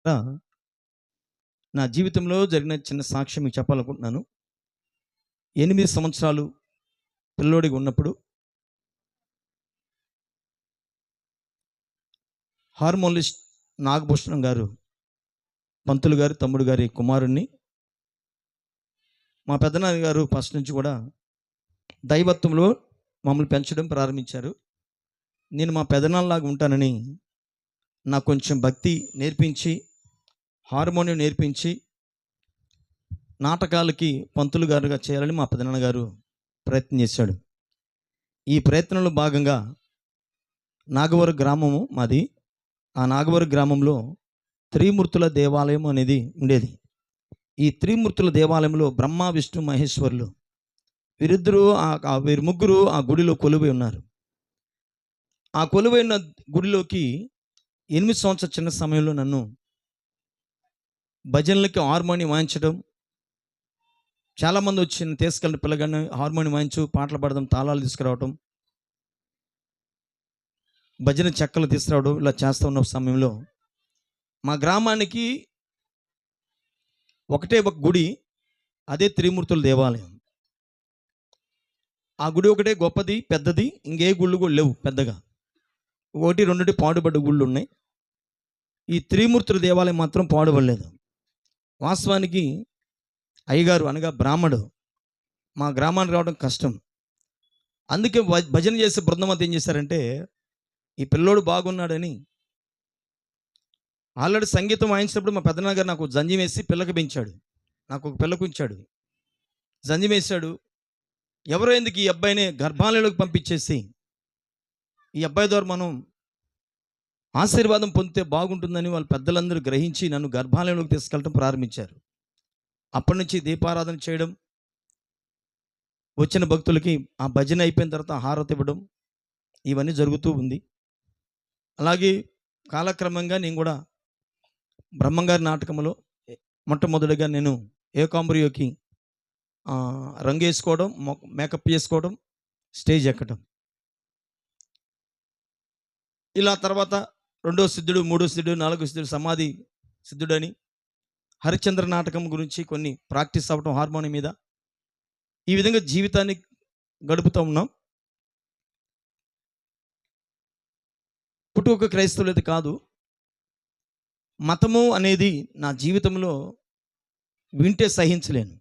నా జీవితంలో జరిగిన చిన్న సాక్ష్యం మీకు చెప్పాలనుకుంటున్నాను. 8 సంవత్సరాలు పిల్లోడిగా ఉన్నప్పుడు హార్మోనిస్ట్ నాగభూషణం గారు, పంతులు గారు తమ్ముడు గారి కుమారుణ్ణి, మా పెద్దనాన్న గారు ఫస్ట్ నుంచి కూడా దైవత్వంలో మమ్మల్ని పెంచడం ప్రారంభించారు. నేను మా పెదనాన్నలాగా ఉంటానని నాకు కొంచెం భక్తి నేర్పించి, హార్మోనియం నేర్పించి, నాటకాలకి పంతులు గారుగా చేయాలని మా పెదనాన్న గారు ప్రయత్నం చేశాడు. ఈ ప్రయత్నంలో భాగంగా నాగవరం గ్రామము మాది. ఆ నాగవరం గ్రామంలో త్రిమూర్తుల దేవాలయం అనేది ఉండేది. ఈ త్రిమూర్తుల దేవాలయంలో బ్రహ్మ, విష్ణు, మహేశ్వరులు వీరు ముగ్గురు ఆ గుడిలో కొలువై ఉన్నారు. ఆ కొలువైన గుడిలోకి 8 సంవత్సరాల చిన్న సమయంలో నన్ను భజనలకి హార్మోనియం వాయించడం, చాలామంది వచ్చి తీసుకెళ్ళిన పిల్లగాన్ని హార్మోనియం వాయించు, పాటలు పాడడం, తాళాలు తీసుకురావడం, భజన చెక్కలు తీసుకురావడం ఇలా చేస్తూ ఉన్న సమయంలో మా గ్రామానికి ఒకటే ఒక గుడి, అదే త్రిమూర్తుల దేవాలయం. ఆ గుడి ఒకటే గొప్పది, పెద్దది. ఇంకే గుళ్ళు కూడా లేవు పెద్దగా. 1-2 పాడుబడ్డ గుళ్ళు ఉన్నాయి. ఈ త్రిమూర్తుల దేవాలయం మాత్రం పాడుపడలేదు. వాస్తవానికి అయ్యగారు అనగా బ్రాహ్మడు మా గ్రామానికి రావడం కష్టం. అందుకే భజన చేసే బృందం అంతా ఏం చేశారంటే, ఈ పిల్లోడు బాగున్నాడని ఆల్రెడీ సంగీతం వాయించినప్పుడు మా పెద్దనాన్న గారు నాకు జంజి వేసి పిల్లకి పెంచాడు. నాకు ఒక పిల్లకు ఉంచాడు, జంజి వేశాడు. ఎవరో ఎందుకు ఈ అబ్బాయిని గర్భాలయంలోకి పంపించేసి ఈ అబ్బాయి ద్వారా మనం ఆశీర్వాదం పొందితే బాగుంటుందని వాళ్ళ పెద్దలందరూ గ్రహించి నన్ను గర్భాలయంలోకి తీసుకెళ్ళడం ప్రారంభించారు. అప్పటి నుంచి దీపారాధన చేయడం, వచ్చిన భక్తులకి ఆ భజన అయిపోయిన తర్వాత హారతి ఇవ్వడం, ఇవన్నీ జరుగుతూ ఉంది. అలాగే కాలక్రమంగా నేను కూడా బ్రహ్మంగారి నాటకంలో మొట్టమొదటిగా నేను ఏకాంబరియోకి రంగు వేసుకోవడం, మేకప్ చేసుకోవడం, స్టేజ్ ఎక్కడం, ఇలా తర్వాత 2వ సిద్ధుడు, 3వ సిద్ధుడు, 4వ సిద్ధుడు, సమాధి సిద్ధుడని హరిశ్చంద్ర నాటకం గురించి కొన్ని ప్రాక్టీస్ అవ్వటం హార్మోనియం మీద. ఈ విధంగా జీవితాన్ని గడుపుతూ ఉన్నాం. పుట్టుక క్రైస్తవులైతే కాదు, మతము అనేది నా జీవితంలో వింటే సహించలేను.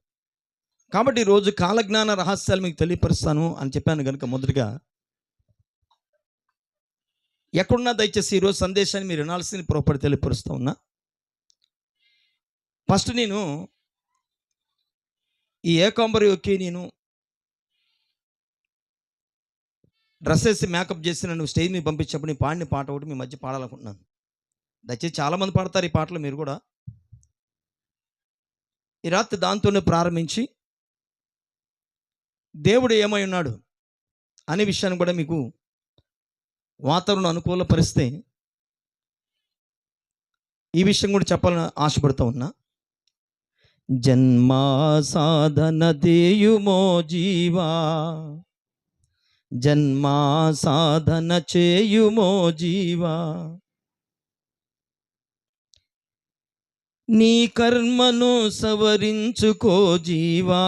కాబట్టి ఈరోజు కాలజ్ఞాన రహస్యాలు మీకు తెలియపరుస్తాను అని చెప్పాను కనుక మొదటిగా ఎక్కడున్నా దయచేసి ఈరోజు సందేశాన్ని మీరు వినాల్సిన ప్రోపర్ తెలియపరుస్తూ ఉన్నా. ఫస్ట్ నేను ఈ ఏకాంబరియోకి నేను డ్రెస్ వేసి మేకప్ చేసి నన్ను స్టేజ్ మీద పంపించినప్పుడు నేను పాడిన పాట ఒకటి మీ మధ్య పాడాలనుకుంటున్నాను. దయచేసి చాలామంది పాడతారు ఈ పాటలు, మీరు కూడా. ఈ రాత్రి దాంతోనే ప్రారంభించి దేవుడు ఏమై ఉన్నాడు అనే విషయాన్ని కూడా మీకు వాతావరణం అనుకూలపరిస్తే ఈ విషయం కూడా చెప్పాలని ఆశపడుతూ ఉన్నా. జన్మా సాధన దేయుమో జీవా, జన్మా సాధన చేయుమో జీవా, నీ కర్మను సవరించుకో జీవా,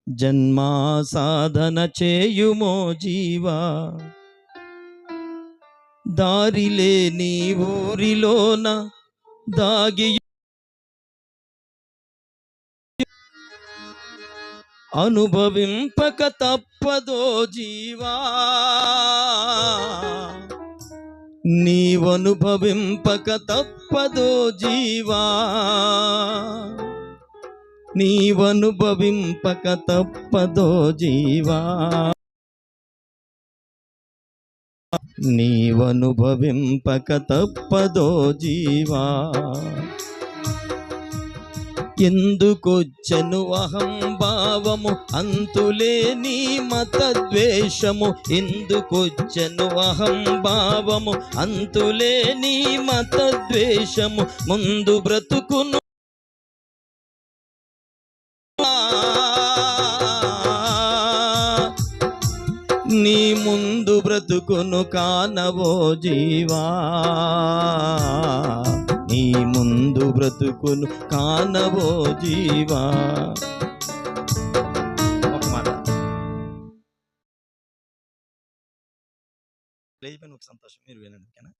జన్మా సాధన చేయుమో జీవా, దారిలే నీ ఊరిలోన దాగి అనుభవింపక తప్పదో జీవా, నీవనుభవింపక తప్పదో జీవా, నీవనుభవింపక తప్పదో జీవా, నీవనుభవింపక తప్పదో జీవా. ఎందుకొచ్చెను అహంభావము అంతులేని మతద్వేషము, ఎందుకొచ్చెను అహంభావము అంతులేని మతద్వేషము, ముందు బ్రతుకును నీ ముందు బ్రతుకును కానవో జీవా, నీ ముందు బ్రతుకును కానవో జీవా. ఒక మాట లేచిపోయిన ఒక సంతోషం మీరు వినండి, ఓకేనా?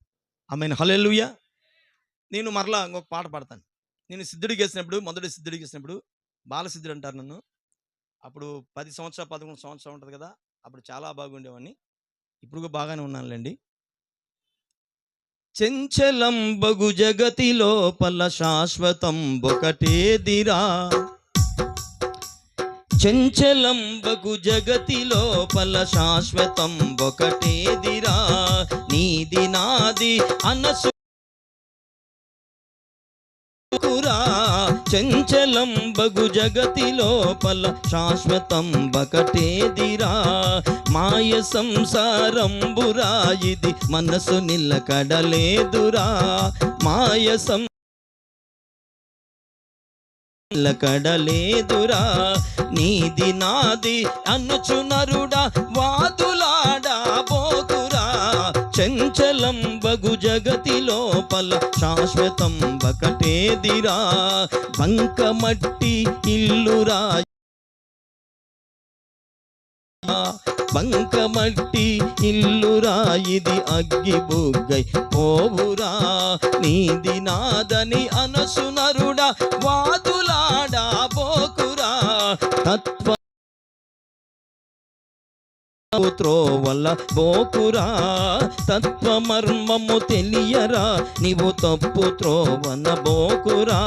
ఆమేన్, హల్లెలూయా. నేను మరలా ఇంకొక పాట పాడతాను. నేను సిద్ధుడికి వేసినప్పుడు, మొదటి సిద్ధుడికి వేసినప్పుడు బాలసిద్ధుడు అంటారు నన్ను. అప్పుడు 10 సంవత్సరాలు 11 సంవత్సరాలు ఉంటుంది కదా, అప్పుడు చాలా బాగుండేవాడిని. ఇప్పుడు బాగానే ఉన్నానులేండి. చెంచలం బగు జగతి లోపల శాశ్వతం ఒకటేదిరా, చెంచలం బగు జగతి లోపల శాశ్వతం ఒకటేదిరా, నీది నాది అనసు చెంచలం బగు జగతి లోపల శాశ్వతం ఒకటేదిరా, మాయ సంసారంబురా ఇది మనసు నిలకడలేదురా, మాయ నిలకడలేదురా, నీది నాది అనుచు నరుడా వాదులాడా బోకురా, చంచలం బగు జగతి లోపల శాశ్వతం ఒకటేదిరా, బంకమట్టి ఇల్లురా, బంకమట్టి ఇల్లురా ఇది అగ్గి బుగ్గై పోవురా, నీది నాదని అనసు నరుడా వాదులాడా బోకురా, తత్వ త్రోవల్ల బోకురా, తత్వమర్మము తెలియరా నీవు తప్పు త్రోవన బోకురా,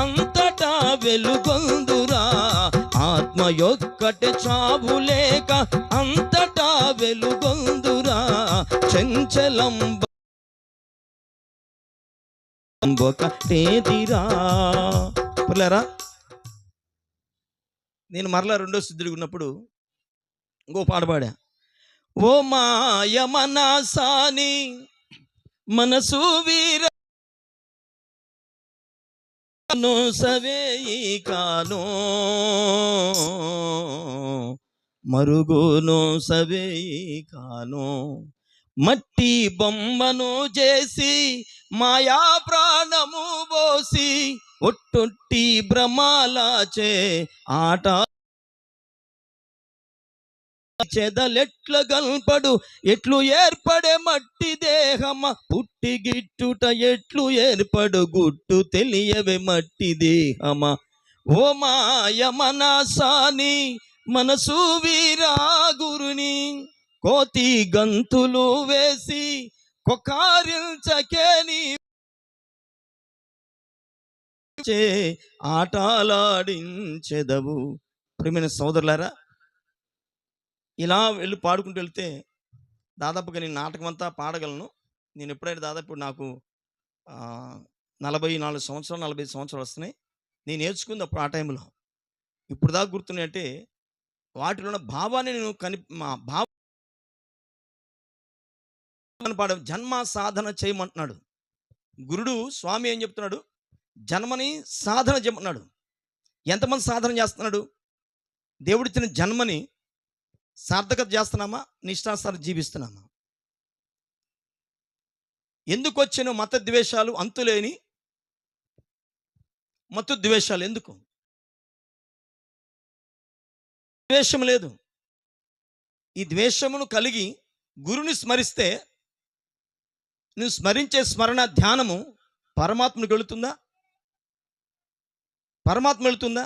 అంతటా వెలుగొందురా ఆత్మ యొక్కటి చావు లేక, అంతటా వెలుగొందురా చంచలం ఒకటేదిరా. పిల్లరా, నేను మరలా రెండో సిద్ధుడికి ఉన్నప్పుడు ఇంకో పాట పాడా. ఓ మాయ మనసాని మనసు వీర సవేయి కాను మరుగును సవేయి కాను, మట్టి బొమ్మను చేసి మాయా ప్రాణము పోసి ఒట్టొట్టి భ్రమాలాచే ఆట చెదలెట్ల గల్పడు ఎట్లు ఏర్పడే మట్టి దేహమ, పుట్టి గిట్టుట ఎట్లు ఏర్పడు గుట్టు తెలియవే మట్టి దేహమ, ఓ మాయ మనసాని మనసు వీరా గురుని కోతి గంతులు వేసి కొకారించకేని ఆటలాడించెదవు. ప్రియమైన సోదరులారా, ఇలా వెళ్ళి పాడుకుంటూ వెళ్తే దాదాపుగా నేను నాటకం అంతా పాడగలను. నేను ఎప్పుడైతే దాదాపు నాకు 44 సంవత్సరాలు 45 సంవత్సరాలు వస్తున్నాయి. నేను నేర్చుకుంది అప్పుడు ఆ టైంలో. ఇప్పుడు దాకా గుర్తున్నాయి అంటే వాటిలో ఉన్న భావాన్ని నేను మా భావాన్ని పాడ జన్మ సాధన చేయమంటున్నాడు గురుడు. స్వామి ఏం చెప్తున్నాడు? జన్మని సాధన చేయమన్నాడు. ఎంతమంది సాధన చేస్తున్నాడు? దేవుడిచ్చిన జన్మని సార్థకత చేస్తున్నామా? నిష్ఠాసారం జీవిస్తున్నామా? ఎందుకు వచ్చిన మత ద్వేషాలు, అంతులేని మత ద్వేషాలు ఎందుకు? ద్వేషం లేదు. ఈ ద్వేషమును కలిగి గురుని స్మరిస్తే నువ్వు స్మరించే స్మరణ ధ్యానము పరమాత్మకు వెళుతుందా? పరమాత్మ వెళుతుందా?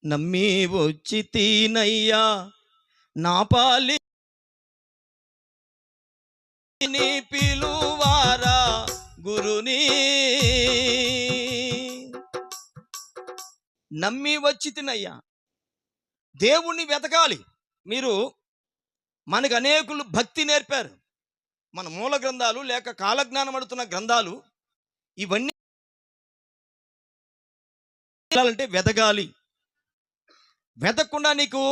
నమ్మి వచ్చి తీనయ్యా నా పాలి పిలువారా గురుని, నమ్మి వచ్చి తినయ్యా. దేవుణ్ణి వెతకాలి. మీరు మనకు అనేకులు భక్తి నేర్పారు. మన మూల గ్రంథాలు లేక కాలజ్ఞానం అడుగుతున్న గ్రంథాలు ఇవన్నీ అంటే వెతకాలి. వెతకకుండా నీకు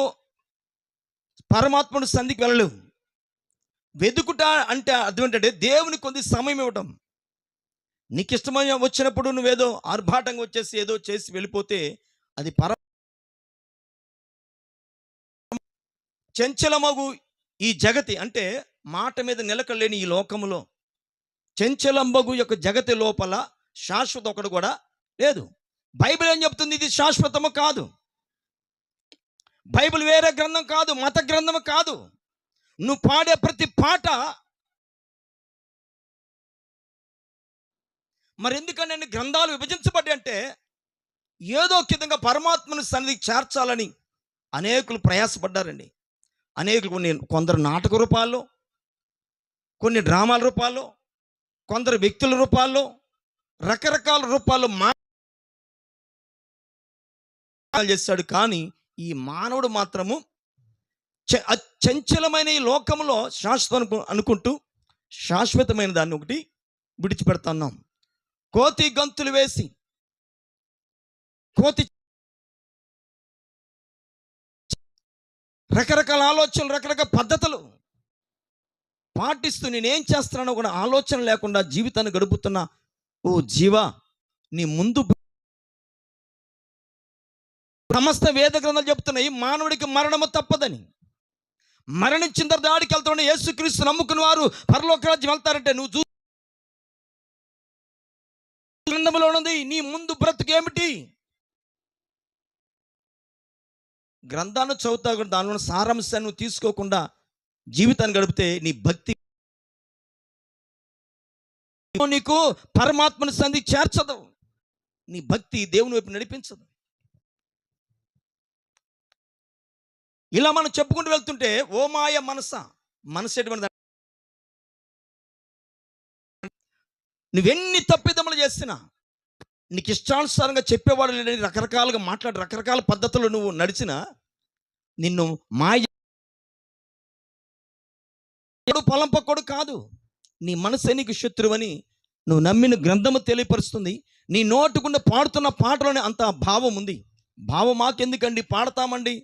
పరమాత్ముడు సంధికి వెళ్ళలేవు. వెతుకుట అంటే అర్థం ఏంటంటే దేవుని కొద్ది సమయం ఇవ్వటం. నీకు ఇష్టమైన వచ్చినప్పుడు నువ్వేదో ఆర్భాటంగా వచ్చేసి ఏదో చేసి వెళ్ళిపోతే అది చంచలమగు ఈ జగతి అంటే మాట మీద నిలకలేని ఈ లోకములో చెంచలంబగు యొక్క జగతి లోపల శాశ్వత ఒకడు కూడా లేదు. బైబిల్ ఏం చెప్తుంది? ఇది శాశ్వతము కాదు. బైబిల్ వేరే గ్రంథం కాదు, మత గ్రంథము కాదు. నువ్వు పాడే ప్రతి పాట మరి ఎందుకని గ్రంథాలు విభజించబడ్డాయి అంటే ఏదో ఒక విధంగా పరమాత్మను సన్నిధికి చేర్చాలని అనేకులు ప్రయాసపడ్డారండి. అనేకులు కొందరు నాటక రూపాల్లో, కొన్ని డ్రామాల రూపాల్లో, కొందరు వ్యక్తుల రూపాల్లో, రకరకాల రూపాల్లో చేస్తాడు. కానీ ఈ మానవుడు మాత్రము చంచలమైన ఈ లోకంలో శాశ్వతం అనుకుంటూ శాశ్వతమైన దాన్ని ఒకటి విడిచిపెడుతున్నాం. కోతి గంతులు వేసి రకరకాల ఆలోచనలు, రకరకాల పద్ధతులు పాటిస్తూ నేనేం చేస్తున్నానో కూడా ఆలోచన లేకుండా జీవితాన్ని గడుపుతున్నా ఓ జీవా, నీ ముందు సమస్త వేద గ్రంథాలు చెప్తున్నాయి మానవుడికి మరణము తప్పదని. మరణించిన తర్వాత దాడికి వెళ్తాడు. యేసుక్రీస్తు నమ్ముకున్న వారు పరలోక రాజ్యం వెళ్తారంటే నువ్వు గ్రంథంలో ఉన్నది. నీ ముందు బ్రతుకు ఏమిటి? గ్రంథాన్ని చదువుతా కూడా దానిలో సారాంశాన్ని నువ్వు తీసుకోకుండా జీవితాన్ని గడిపితే నీ భక్తి నీకు పరమాత్మను సంధి చేర్చదు. నీ భక్తి దేవుని వైపు నడిపించదు. ఇలా మనం చెప్పుకుంటూ వెళ్తుంటే ఓ మాయ మనసు ఎటువంటి నువ్వెన్ని తప్పిదములు చేసినా, నీకు ఇష్టానుసారంగా చెప్పేవాడు లేదని రకరకాలుగా మాట్లాడి రకరకాల పద్ధతులు నువ్వు నడిచినా నిన్ను మాయ పొలంపక్కడు కాదు, నీ మనసే నీకు శత్రువని నువ్వు నమ్మిన గ్రంథము తెలియపరుస్తుంది. నీ నోటుకుండా పాడుతున్న పాటలోనే అంత భావం ఉంది. భావం మాకెందుకండి, పాడతామండి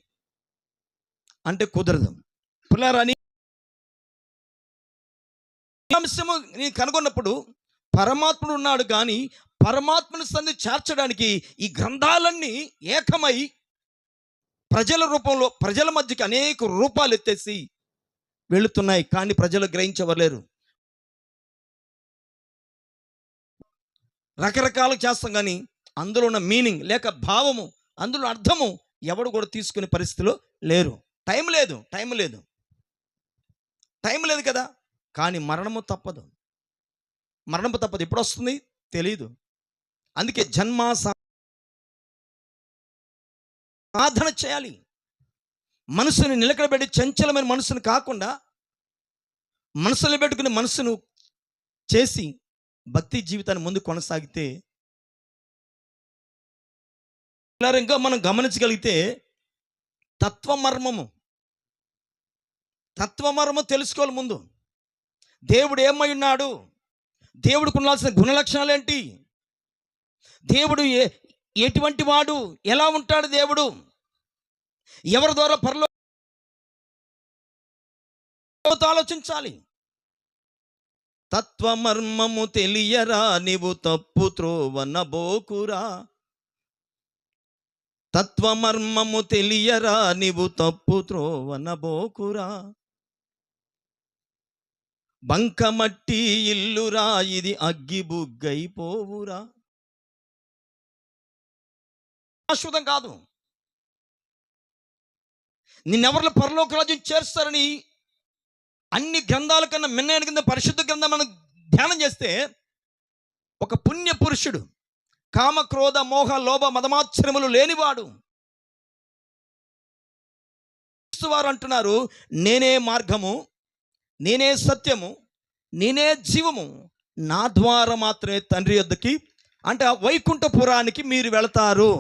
అంటే కుదరదు. పిల్లారని అంశము నీ కనుగొన్నప్పుడు పరమాత్ముడు ఉన్నాడు. కానీ పరమాత్మను సన్ని చేర్చడానికి ఈ గ్రంథాలన్నీ ఏకమై ప్రజల రూపంలో ప్రజల మధ్యకి అనేక రూపాలు ఎత్తేసి వెళుతున్నాయి. కానీ ప్రజలు గ్రహించవలేరు. రకరకాలు చేస్తాం కానీ అందులో ఉన్న మీనింగ్ లేక భావము, అందులో అర్థము ఎవడు కూడా తీసుకునే పరిస్థితిలో లేరు. టైం లేదు కదా. కానీ మరణము తప్పదు. ఎప్పుడు వస్తుంది తెలీదు. అందుకే జన్మ సాధన చేయాలి. మనసుని నిలకడబెట్టి చంచలమైన మనసును కాకుండా మనసులో పెట్టుకుని మనసును చేసి భక్తి జీవితాన్ని ముందు కొనసాగితే ఇంకా మనం గమనించగలిగితే తత్వమర్మము తెలుసుకోవాలి. ముందు దేవుడు ఏమై ఉన్నాడు, దేవుడికి ఉండాల్సిన గుణలక్షణాలు ఏంటి, దేవుడు ఎటువంటి వాడు, ఎలా ఉంటాడు, దేవుడు ఎవరి ద్వారా పరలోకం ఆలోచించాలి. తత్వమర్మము తెలియరా నీవు తప్పు త్రోవనబోకురా. తత్వమర్మము తెలియరా నీవు తప్పు త్రోవనబోకురా. బంకమట్టి ఇల్లురా ఇది అగ్గి బుగ్గైపోవురా. శాశ్వతం కాదు. నిన్నెవర్లు పరలోక రాజ్యం చేస్తారని అన్ని గ్రంథాల కన్నా మిన్నైన కింద పరిశుద్ధ గ్రంథం మనం ధ్యానం చేస్తే ఒక పుణ్య పురుషుడు, కామ క్రోధ మోహ లోభ మదమాశ్చర్యములు లేనివాడు వారు అంటున్నారు, నేనే మార్గము, నేనే సత్యము, నేనే జీవము, నా ద్వారా మాత్రమే తండ్రి యొద్దకి అంటే వైకుంఠపురానికి మీరు వెళతారు.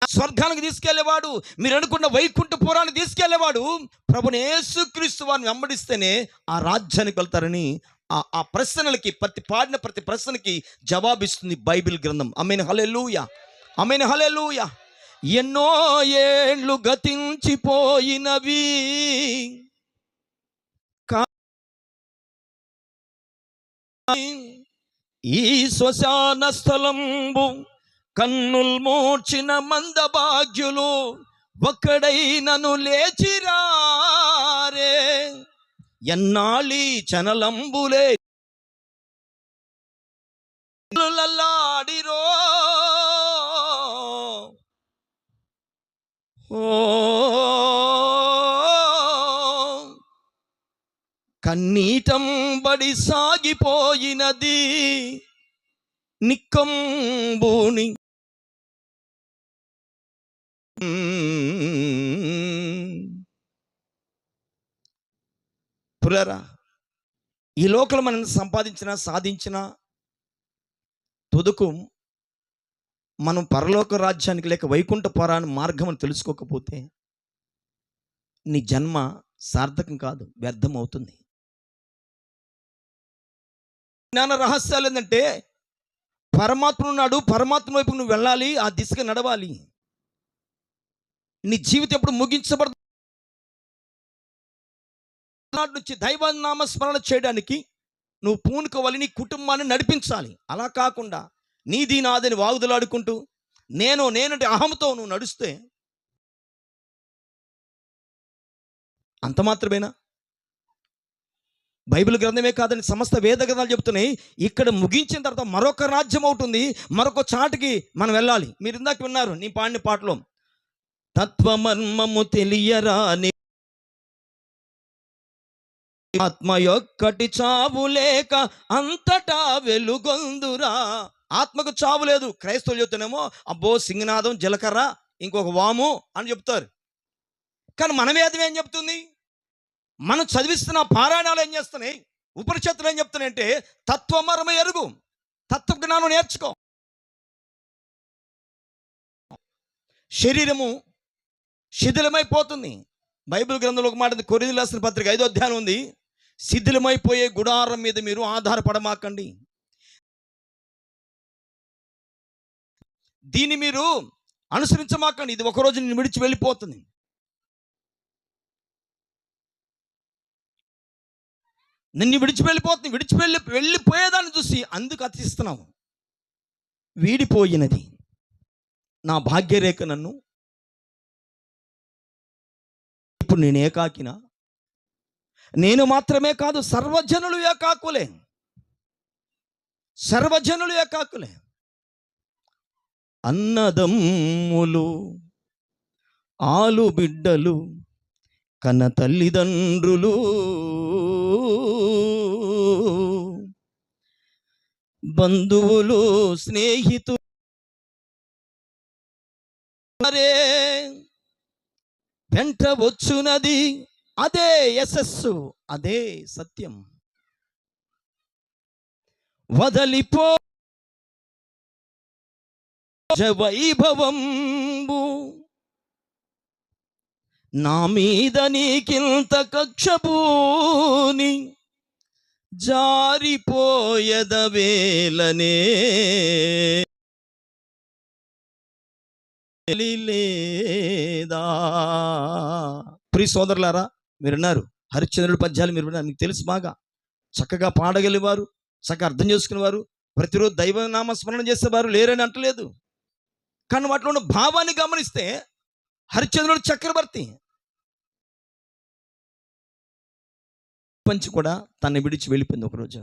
స్వర్గానికి తీసుకెళ్లేవాడు, మీరు అనుకున్న వైకుంఠపురానికి తీసుకెళ్లేవాడు ప్రభుని యేసుక్రీస్తు వారిని వెంబడిస్తేనే ఆ రాజ్యానికి వెళ్తారని ఆ ప్రశ్నలకి పాడిన ప్రతి ప్రశ్నకి జవాబిస్తుంది బైబిల్ గ్రంథం. ఆమేన్ హల్లెలూయా, ఆమేన్ హల్లెలూయా. ఎన్నో ఏళ్ళు గతించిపోయినవి ఈ శ్మశాన స్థలంబు కన్నుల్ మూర్చిన మందభాగ్యులు ఒక్కడైనను లేచిరారే, ఎన్నాళ్ళీ చనలంబులే లల్లాడిరో. ఓ కన్నీటంబడి సాగిపోయినది నిక్కంబూని. పులరా, ఈ లోకంలో మనం సంపాదించిన సాధించిన తుదకు మనం పరలోక రాజ్యానికి లేక వైకుంఠ పురాణ మార్గం అని తెలుసుకోకపోతే నీ జన్మ సార్థకం కాదు, వ్యర్థం అవుతుంది. జ్ఞాన రహస్యాలు ఏంటంటే పరమాత్మ ఉన్నాడు, పరమాత్మ వైపు నువ్వు వెళ్ళాలి, ఆ దిశగా నడవాలి. నీ జీవితం ఎప్పుడు ముగించబడదు. నుంచి దైవనామ స్మరణ చేయడానికి నువ్వు పూనుకోవాలి, నీ కుటుంబాన్ని నడిపించాలి. అలా కాకుండా నీది నాదని వాగుదలాడుకుంటూ నేనంటే అహంతో నువ్వు నడుస్తే అంత మాత్రమేనా? బైబిల్ గ్రంథమే కాదని సమస్త వేద గ్రంథాలు చెప్తున్నాయి. ఇక్కడ ముగించిన తర్వాత మరొక రాజ్యం అవుతుంది, మరొక చాటుకి మనం వెళ్ళాలి. మీరు ఇందాక విన్నారు నీ పాడిన పాటలో, తత్వమర్మము తెలియరాని ఆత్మ యొక్కటి చావు లేక అంతటా వెలుగొందురా. ఆత్మకు చావు లేదు. క్రైస్తవులు చెప్తున్నామో అబ్బో సింగనాదం జీలకర్ర ఇంకొక వాము అని చెప్తారు. కానీ మన వేదం ఏం చెప్తుంది? మనం చదివిస్తున్న పారాయణాలు ఏం చేస్తున్నాయి, ఉపనిషత్తులు ఏం చెప్తున్నాయి అంటే తత్వమర్మ ఎరుగు, తత్వజ్ఞానం నేర్చుకో. శరీరము శిథిలమైపోతుంది. బైబిల్ గ్రంథంలో ఒక మాట, కొరింథీయులకు రాసిన పత్రిక 5వ అధ్యాయం ఉంది, శిథిలమైపోయే గుడారం మీద మీరు ఆధారపడమాకండి, దీన్ని మీరు అనుసరించమాకండి, ఇది ఒకరోజు నేను విడిచి వెళ్ళిపోతుంది. నిన్ను వెళ్ళిపోతుంది, వెళ్ళిపోయేదాన్ని చూసి అందుకు అతిస్తున్నావు. వీడిపోయినది నా భాగ్యరేఖ, నన్ను ఇప్పుడు నేను ఏకాకినా? నేను మాత్రమే కాదు, సర్వజనులు ఏకాకులే, సర్వజనులు ఏకాకులే. అన్నదమ్ములు, ఆలు బిడ్డలు, కన్న తల్లిదండ్రులు, బంధువులు, స్నేహితులు, వెంట వచ్చునది అదే యశస్సు, అదే సత్యం. వదలిపో వైభవంబు, నా మీద నీకింత కక్షపూని, జారిపోయదవేలనే లేదా. ప్రియ సోదరులారా, మీరున్నారు హరిశ్చంద్రుడి పద్యాలు మీరు విన్నారు, మీకు తెలుసు బాగా. చక్కగా పాడగలివారు, చక్కగా అర్థం చేసుకునేవారు, ప్రతిరోజు దైవనామ స్మరణ చేసేవారు లేరని అంటలేదు. కానీ వాటిలో ఉన్న భావాన్ని గమనిస్తే హరిశ్చంద్రుడు చక్రవర్తి, పంచి కూడా తన్ని విడిచి వెళ్ళిపోయింది ఒకరోజు.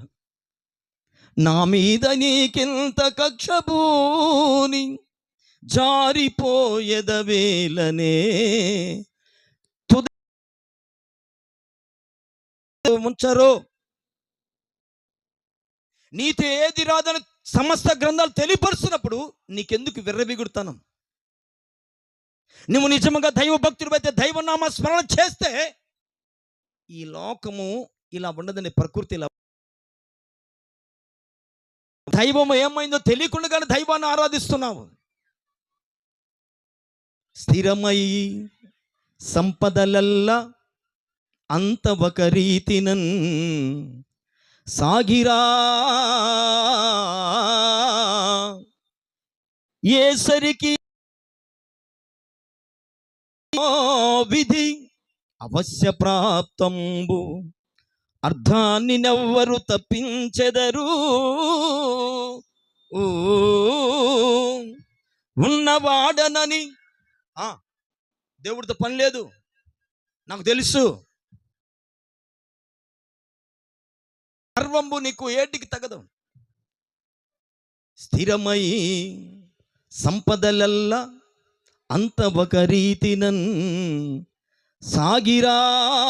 నా మీద నీకింత కక్షపూని, జారిపోయెదవేలనే ముంచరో. నీతో ఏది రాదని సమస్త గ్రంథాలు తెలియపరుస్తున్నప్పుడు నీకెందుకు విర్రబిగుడుతానం? నువ్వు నిజంగా దైవ భక్తుడు అయితే దైవనామ స్మరణ చేస్తే ఈ లోకము ఇలా ఉండదని, ప్రకృతి ఇలా. దైవం ఏమైందో తెలియకుండానే దైవాన్ని ఆరాధిస్తున్నావు. స్థిరమై సంపదలల్లా అంత ఒక రీతినన్ సాగిరా, ఏసరికి విధి అవశ్య ప్రాప్తంబు, అర్థాన్ని నెవ్వరు తప్పించెదరు. ఉన్నవాడనని దేవుడితో పని లేదు, నాకు తెలుసు. గర్వంబు నీకు ఏటికి తగదు. స్థిరమై సంపదలల్లా అంత ఒక రీతినన్ సాగిరావు.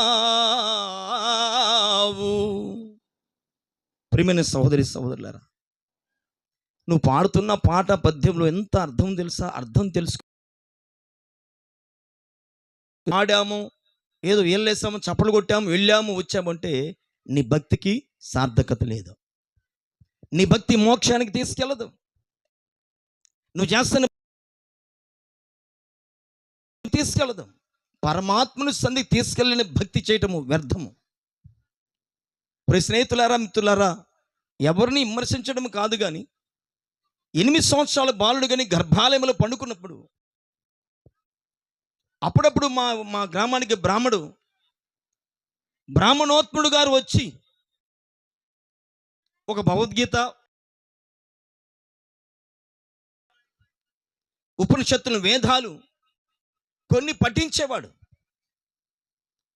ప్రియమైన సహోదరి సహోదరులారా, నువ్వు పాడుతున్న పాట పద్యంలో ఎంత అర్థం తెలుసా? అర్థం తెలుసు. ఆడాము, ఏదో ఏళ్ళేసాము, చప్పలు కొట్టాము, వెళ్ళాము, వచ్చాము అంటే నీ భక్తికి సార్థకత లేదు. నీ భక్తి మోక్షానికి తీసుకెళ్ళదు. నువ్వు చేస్తున్న తీసుకెళ్ళదు. పరమాత్మను సంధికి తీసుకెళ్ళని భక్తి చేయటము వ్యర్థము. ప్రియ స్నేహితులారా, మిత్రులారా, ఎవరిని విమర్శించడం కాదు, కానీ 8 సంవత్సరాల బాలుడు కానీ గర్భాలయంలో పండుకున్నప్పుడు అప్పుడప్పుడు మా గ్రామానికి బ్రాహ్మణోత్ముడు గారు వచ్చి ఒక భగవద్గీత, ఉపనిషత్తులు, వేదాలు కొన్ని పఠించేవాడు.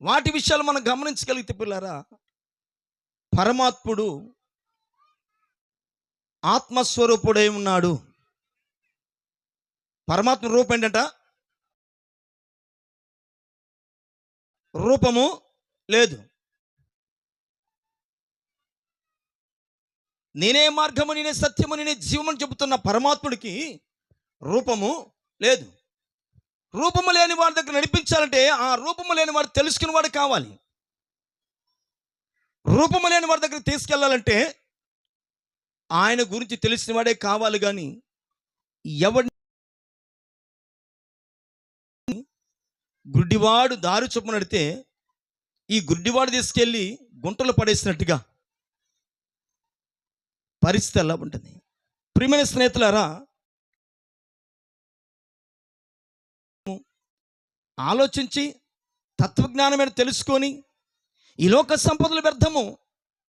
వాటి విషయాలు మనం గమనించగలిగితే పిల్లారా, పరమాత్ముడు ఆత్మస్వరూపుడై ఉన్నాడు. పరమాత్మ రూపం ఏంటంట? రూపము లేదు. నేనే మార్గము, నేనే సత్యము, నేనే జీవమని చెబుతున్న పరమాత్ముడికి రూపము లేదు. రూపము లేని వాడి దగ్గర నడిపించాలంటే ఆ రూపము లేని వాడు తెలుసుకుని వాడు కావాలి. రూపము లేని వాడి దగ్గర తీసుకెళ్ళాలంటే ఆయన గురించి తెలిసిన వాడే కావాలి. కానీ ఎవడిని గుడ్డివాడు దారి చొప్పున నడితే ఈ గుడ్డివాడు తీసుకెళ్ళి గుంటలు పడేసినట్టుగా పరిస్థితి ఎలా ఉంటుంది? ప్రియమైన స్నేహితులారా, ఆలోచించి తత్వజ్ఞానమైన తెలుసుకొని ఈ లోక సంపదలు వ్యర్థము.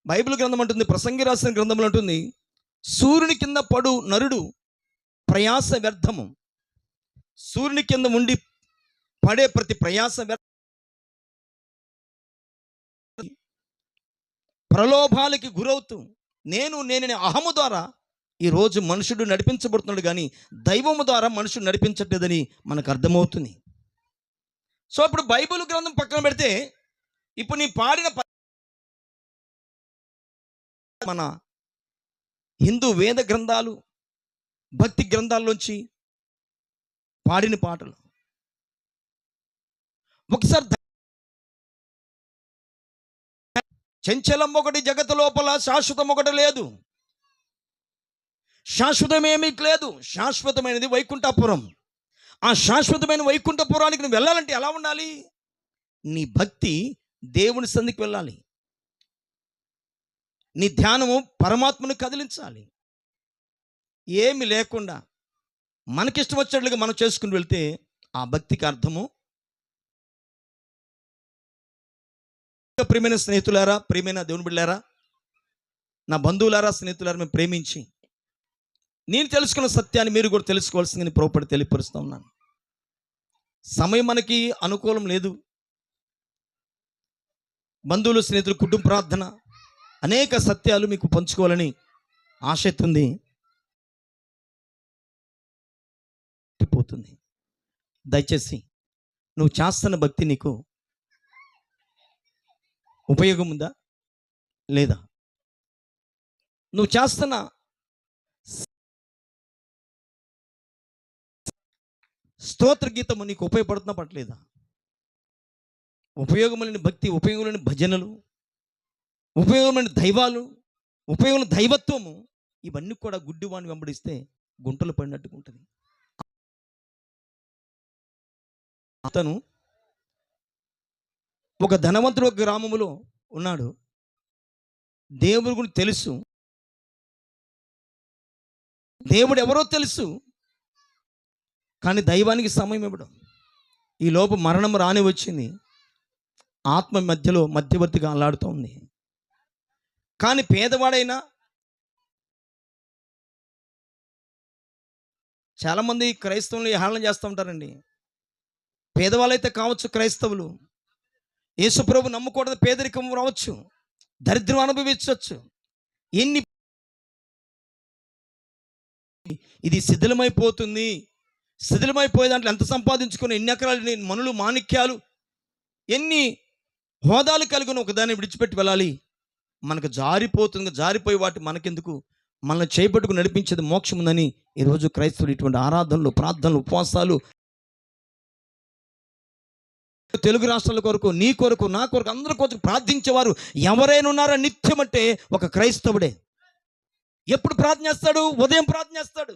బైబిల్ గ్రంథం అంటుంది, ప్రసంగి రాసిన గ్రంథంలో ఉంటుంది, సూర్యుని కింద పడు నరుడు ప్రయాస వ్యర్థము. సూర్యుని కింద ఉండి పడే ప్రతి ప్రయాస ప్రలోభాలకి గురవుతూ నేననే అహము ద్వారా ఈరోజు మనుషుడు నడిపించబడుతున్నాడు, కానీ దైవము ద్వారా మనుషుడు నడిపించట్లేదని మనకు అర్థమవుతుంది. సో ఇప్పుడు బైబిల్ గ్రంథం పక్కన పెడితే ఇప్పుడు నీ పాడిన మన హిందూ వేద గ్రంథాలు, భక్తి గ్రంథాల్లోంచి పాడిన పాటలు ఒకసారి చంచలం ఒకటి జగత లోపల, శాశ్వతం ఒకటి లేదు. శాశ్వతమేమీ లేదు. శాశ్వతమైనది వైకుంఠపురం. ఆ శాశ్వతమైన వైకుంఠపురానికి నువ్వు వెళ్ళాలంటే ఎలా ఉండాలి? నీ భక్తి దేవుని సంధికి వెళ్ళాలి. నీ ధ్యానము పరమాత్మను కదిలించాలి. ఏమి లేకుండా మనకిష్టం వచ్చినట్లుగా మనం చేసుకుని వెళ్తే ఆ భక్తికి అర్థము. ప్రియమైన స్నేహితులారా, ప్రియమైన దేవుని బిడ్డలారా, నా బంధువులారా, స్నేహితులారా, మేము ప్రేమించి నేను తెలుసుకున్న సత్యాన్ని మీరు కూడా తెలుసుకోవాల్సిందని ప్రోపడి తెలియపరుస్తూ ఉన్నాను. సమయం మనకి అనుకూలం లేదు. బంధువులు, స్నేహితులు, కుటుంబ ప్రార్థన, అనేక సత్యాలు మీకు పంచుకోవాలని ఆసక్తి ఉంది. పోతుంది. దయచేసి నువ్వు చేస్తున్న భక్తి నీకు ఉపయోగం ఉందా లేదా? నువ్వు చేస్తున్న స్తోత్ర గీతము నీకు ఉపయోగపడుతున్నా పడలేదా? ఉపయోగమైన భక్తి, ఉపయోగమైన భజనలు, ఉపయోగమైన దైవాలు, ఉపయోగమైన దైవత్వము, ఇవన్నీ కూడా గుడ్డివాణ్ణి వెంబడిస్తే గుంటలు పడినట్టుగా ఉంటుంది. అతను ఒక ధనవంతుడు ఒక గ్రామములో ఉన్నాడు. దేవుడి గురించి తెలుసు, దేవుడు ఎవరో తెలుసు, కానీ దైవానికి సమయం ఇవ్వడం. ఈ లోపు మరణం రాని వచ్చింది. ఆత్మ మధ్యలో మధ్యవర్తిగా అల్లాడుతూ ఉంది. కానీ పేదవాడైనా, చాలామంది క్రైస్తవులు హేళన చేస్తూ ఉంటారండి. పేదవాళ్ళైతే కావచ్చు, క్రైస్తవులు యేసుప్రభు నమ్ముకూడదు, పేదరికం రావచ్చు, దరిద్రం అనుభవించవచ్చు. ఎన్ని ఇది శిథిలమైపోతుంది. శిథిలమైపోయే దాంట్లో ఎంత సంపాదించుకుని ఎన్ని ఎకరాలు మనులు మాణిక్యాలు ఎన్ని హోదాలు కలిగిన ఒకదాన్ని విడిచిపెట్టి వెళ్ళాలి. మనకు జారిపోతుంది. జారిపోయి వాటి మనకెందుకు, మనల్ని చేపట్టుకు నడిపించేది మోక్షం ఉందని ఈరోజు క్రైస్తవులు ఇటువంటి ఆరాధనలు, ప్రార్థనలు, ఉపవాసాలు తెలుగు రాష్ట్రాల కొరకు, నీ కొరకు, నా కొరకు, అందరి కొరకు ప్రార్థించేవారు ఎవరైనా ఉన్నారా నిత్యం అంటే ఒక క్రైస్తవుడే. ఎప్పుడు ప్రార్థన చేస్తాడు? ఉదయం ప్రార్థన చేస్తాడు,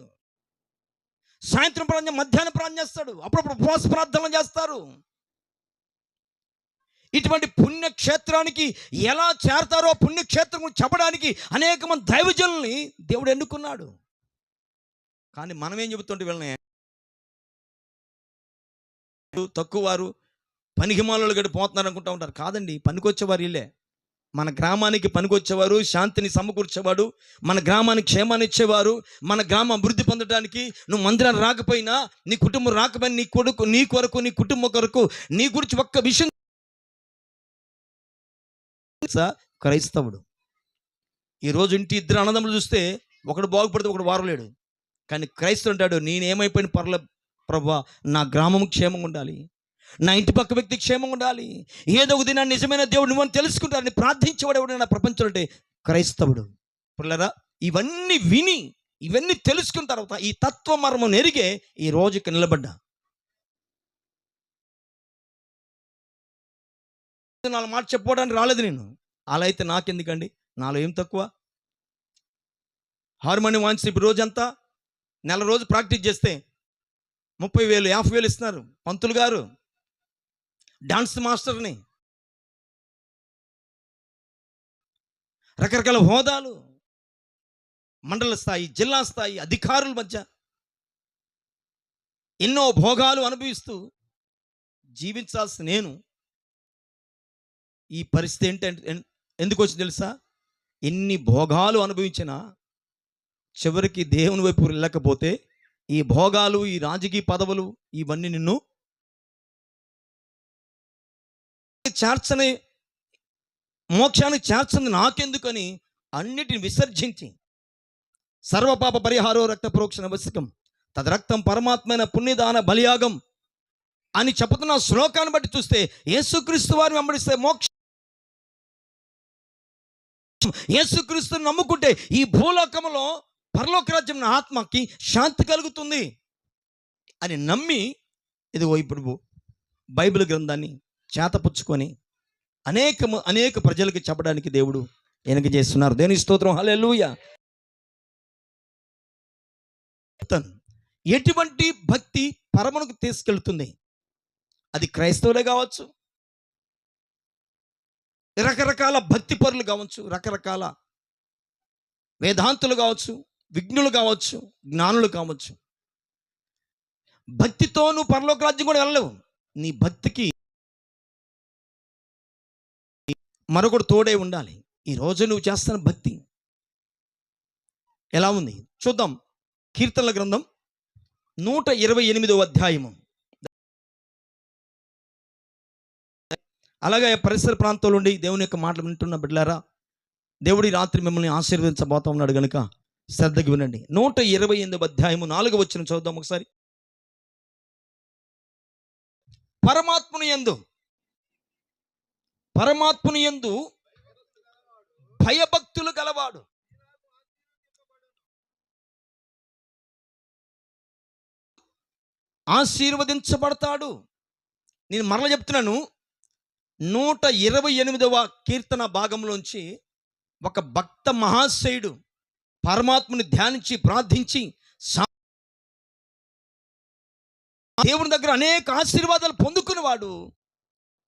సాయంత్రం ప్రార్థన, మధ్యాహ్నం ప్రార్థన చేస్తాడు, అప్పుడప్పుడు ఉపవాస ప్రార్థనలు చేస్తారు. ఇటువంటి పుణ్యక్షేత్రానికి ఎలా చేరతారో పుణ్యక్షేత్రం చెప్పడానికి అనేక మంది దైవజనుల్ని దేవుడు ఎన్నుకున్నాడు. కానీ మనం ఏం చెబుతుంటే వీళ్ళని తక్కువ వారు, పనికిమాలలో గడి పోతున్నారు అనుకుంటూ ఉంటారు. కాదండి, పనికొచ్చేవారు వీళ్ళే. మన గ్రామానికి పనికొచ్చేవారు, శాంతిని సమకూర్చేవాడు, మన గ్రామానికి క్షేమాన్ని ఇచ్చేవారు, మన గ్రామం అభివృద్ధి పొందడానికి నువ్వు మందిరాలు రాకపోయినా, నీ కుటుంబం రాకపోయినా, నీ కొడుకు, నీ కొరకు, నీ కుటుంబం కొరకు, నీ గురించి ఒక్క విషయం క్రైస్తవుడు. ఈరోజు ఇంటి ఇద్దరు అన్నదమ్ములు చూస్తే ఒకడు బాగుపడితే ఒకడు వారలేడు. కానీ క్రైస్తవుడు అంటాడు, నేనేమైపోయిన పర్లే ప్రభువా, నా గ్రామం క్షేమంగా ఉండాలి, నా ఇంటి పక్క వ్యక్తి క్షేమంగా ఉండాలి, ఏదో ఒక దినాన్ని నిజమైన దేవుడు నువ్వు తెలుసుకుంటారని ప్రార్థించేవాడు ఎవడు నా ప్రపంచంలో అంటే క్రైస్తవుడు. పిల్లరా, ఇవన్నీ విని ఇవన్నీ తెలుసుకున్న తర్వాత ఈ తత్వమర్మం ఎరిగే ఈ రోజుకి నిలబడ్డా. నాలుగు మాట చెప్పుకోవడానికి రాలేదు నేను. అలా అయితే నాకెందుకండి, నాలో ఏం తక్కువ? హార్మోనియం వాయించి ఇప్పుడు రోజంతా నెల రోజు ప్రాక్టీస్ చేస్తే 30,000 50,000 ఇస్తున్నారు పంతులు గారు. డాన్స్ మాస్టర్ని, రకరకాల హోదాలు, మండల స్థాయి, జిల్లా స్థాయి అధికారుల మధ్య ఎన్నో భోగాలు అనుభవిస్తూ జీవించాల్సిన నేను ఈ పరిస్థితి ఏంటంటే ఎందుకు వచ్చి తెలుసా? ఎన్ని భోగాలు అనుభవించినా చివరికి దేవుని వైపు వెళ్ళకపోతే ఈ భోగాలు, ఈ రాజకీయ పదవులు ఇవన్నీ నిన్ను చేర్చని, మోక్షానికి చేర్చని నాకెందుకని అన్నిటిని విసర్జించి సర్వపాప పరిహారో రక్త ప్రోక్షణ వశకం తదరక్తం పరమాత్మైన పుణ్యదాన బలియాగం అని చెప్పుతున్న శ్లోకాన్ని బట్టి చూస్తే యేసుక్రీస్తు వారిని వెంబడిస్తే మోక్ష, యేసుక్రీస్తుని నమ్ముకుంటే ఈ భూలోకంలో పరలోక రాజ్యం నా ఆత్మకి శాంతి కలుగుతుంది అని నమ్మి ఇదిగో ఇప్పుడు బైబిల్ గ్రంథాన్ని చేతపుచ్చుకొని అనేక ప్రజలకి చెప్పడానికి దేవుడు ఎనక చేస్తున్నారు. దేవుని స్తోత్రం, హల్లెలూయా. ఎటువంటి భక్తి పరమునకు తీసుకెళ్తుంది? అది క్రైస్తవులే కావచ్చు, రకరకాల భక్తి పరులు కావచ్చు, రకరకాల వేదాంతులు కావచ్చు, విఘ్నులు కావచ్చు, జ్ఞానులు కావచ్చు. భక్తితో నువ్వు పరలోక రాజ్యం కూడా వెళ్ళలేవు. నీ భక్తికి మరొకడు తోడే ఉండాలి. ఈరోజు నువ్వు చేస్తున్న భక్తి ఎలా ఉంది చూద్దాం. కీర్తనల గ్రంథం 128వ అధ్యాయము. అలాగే పరిసర ప్రాంతాల నుండి దేవుని యొక్క మాటలు వింటున్న బిడ్డలారా, దేవుడి రాత్రి మిమ్మల్ని ఆశీర్వదించబోతా ఉన్నాడు కనుక శ్రద్ధగా వినండి. 128వ అధ్యాయము 4వ వచనం చదువుదాం ఒకసారి. పరమాత్ముని యందు భయభక్తులు గలవాడు ఆశీర్వదించబడతాడు. నేను మరల చెప్తున్నాను, 128వ కీర్తన భాగంలోంచి ఒక భక్త మహాశయుడు పరమాత్మని ధ్యానించి ప్రార్థించి దేవుని దగ్గర అనేక ఆశీర్వాదాలు పొందుకునేవాడు.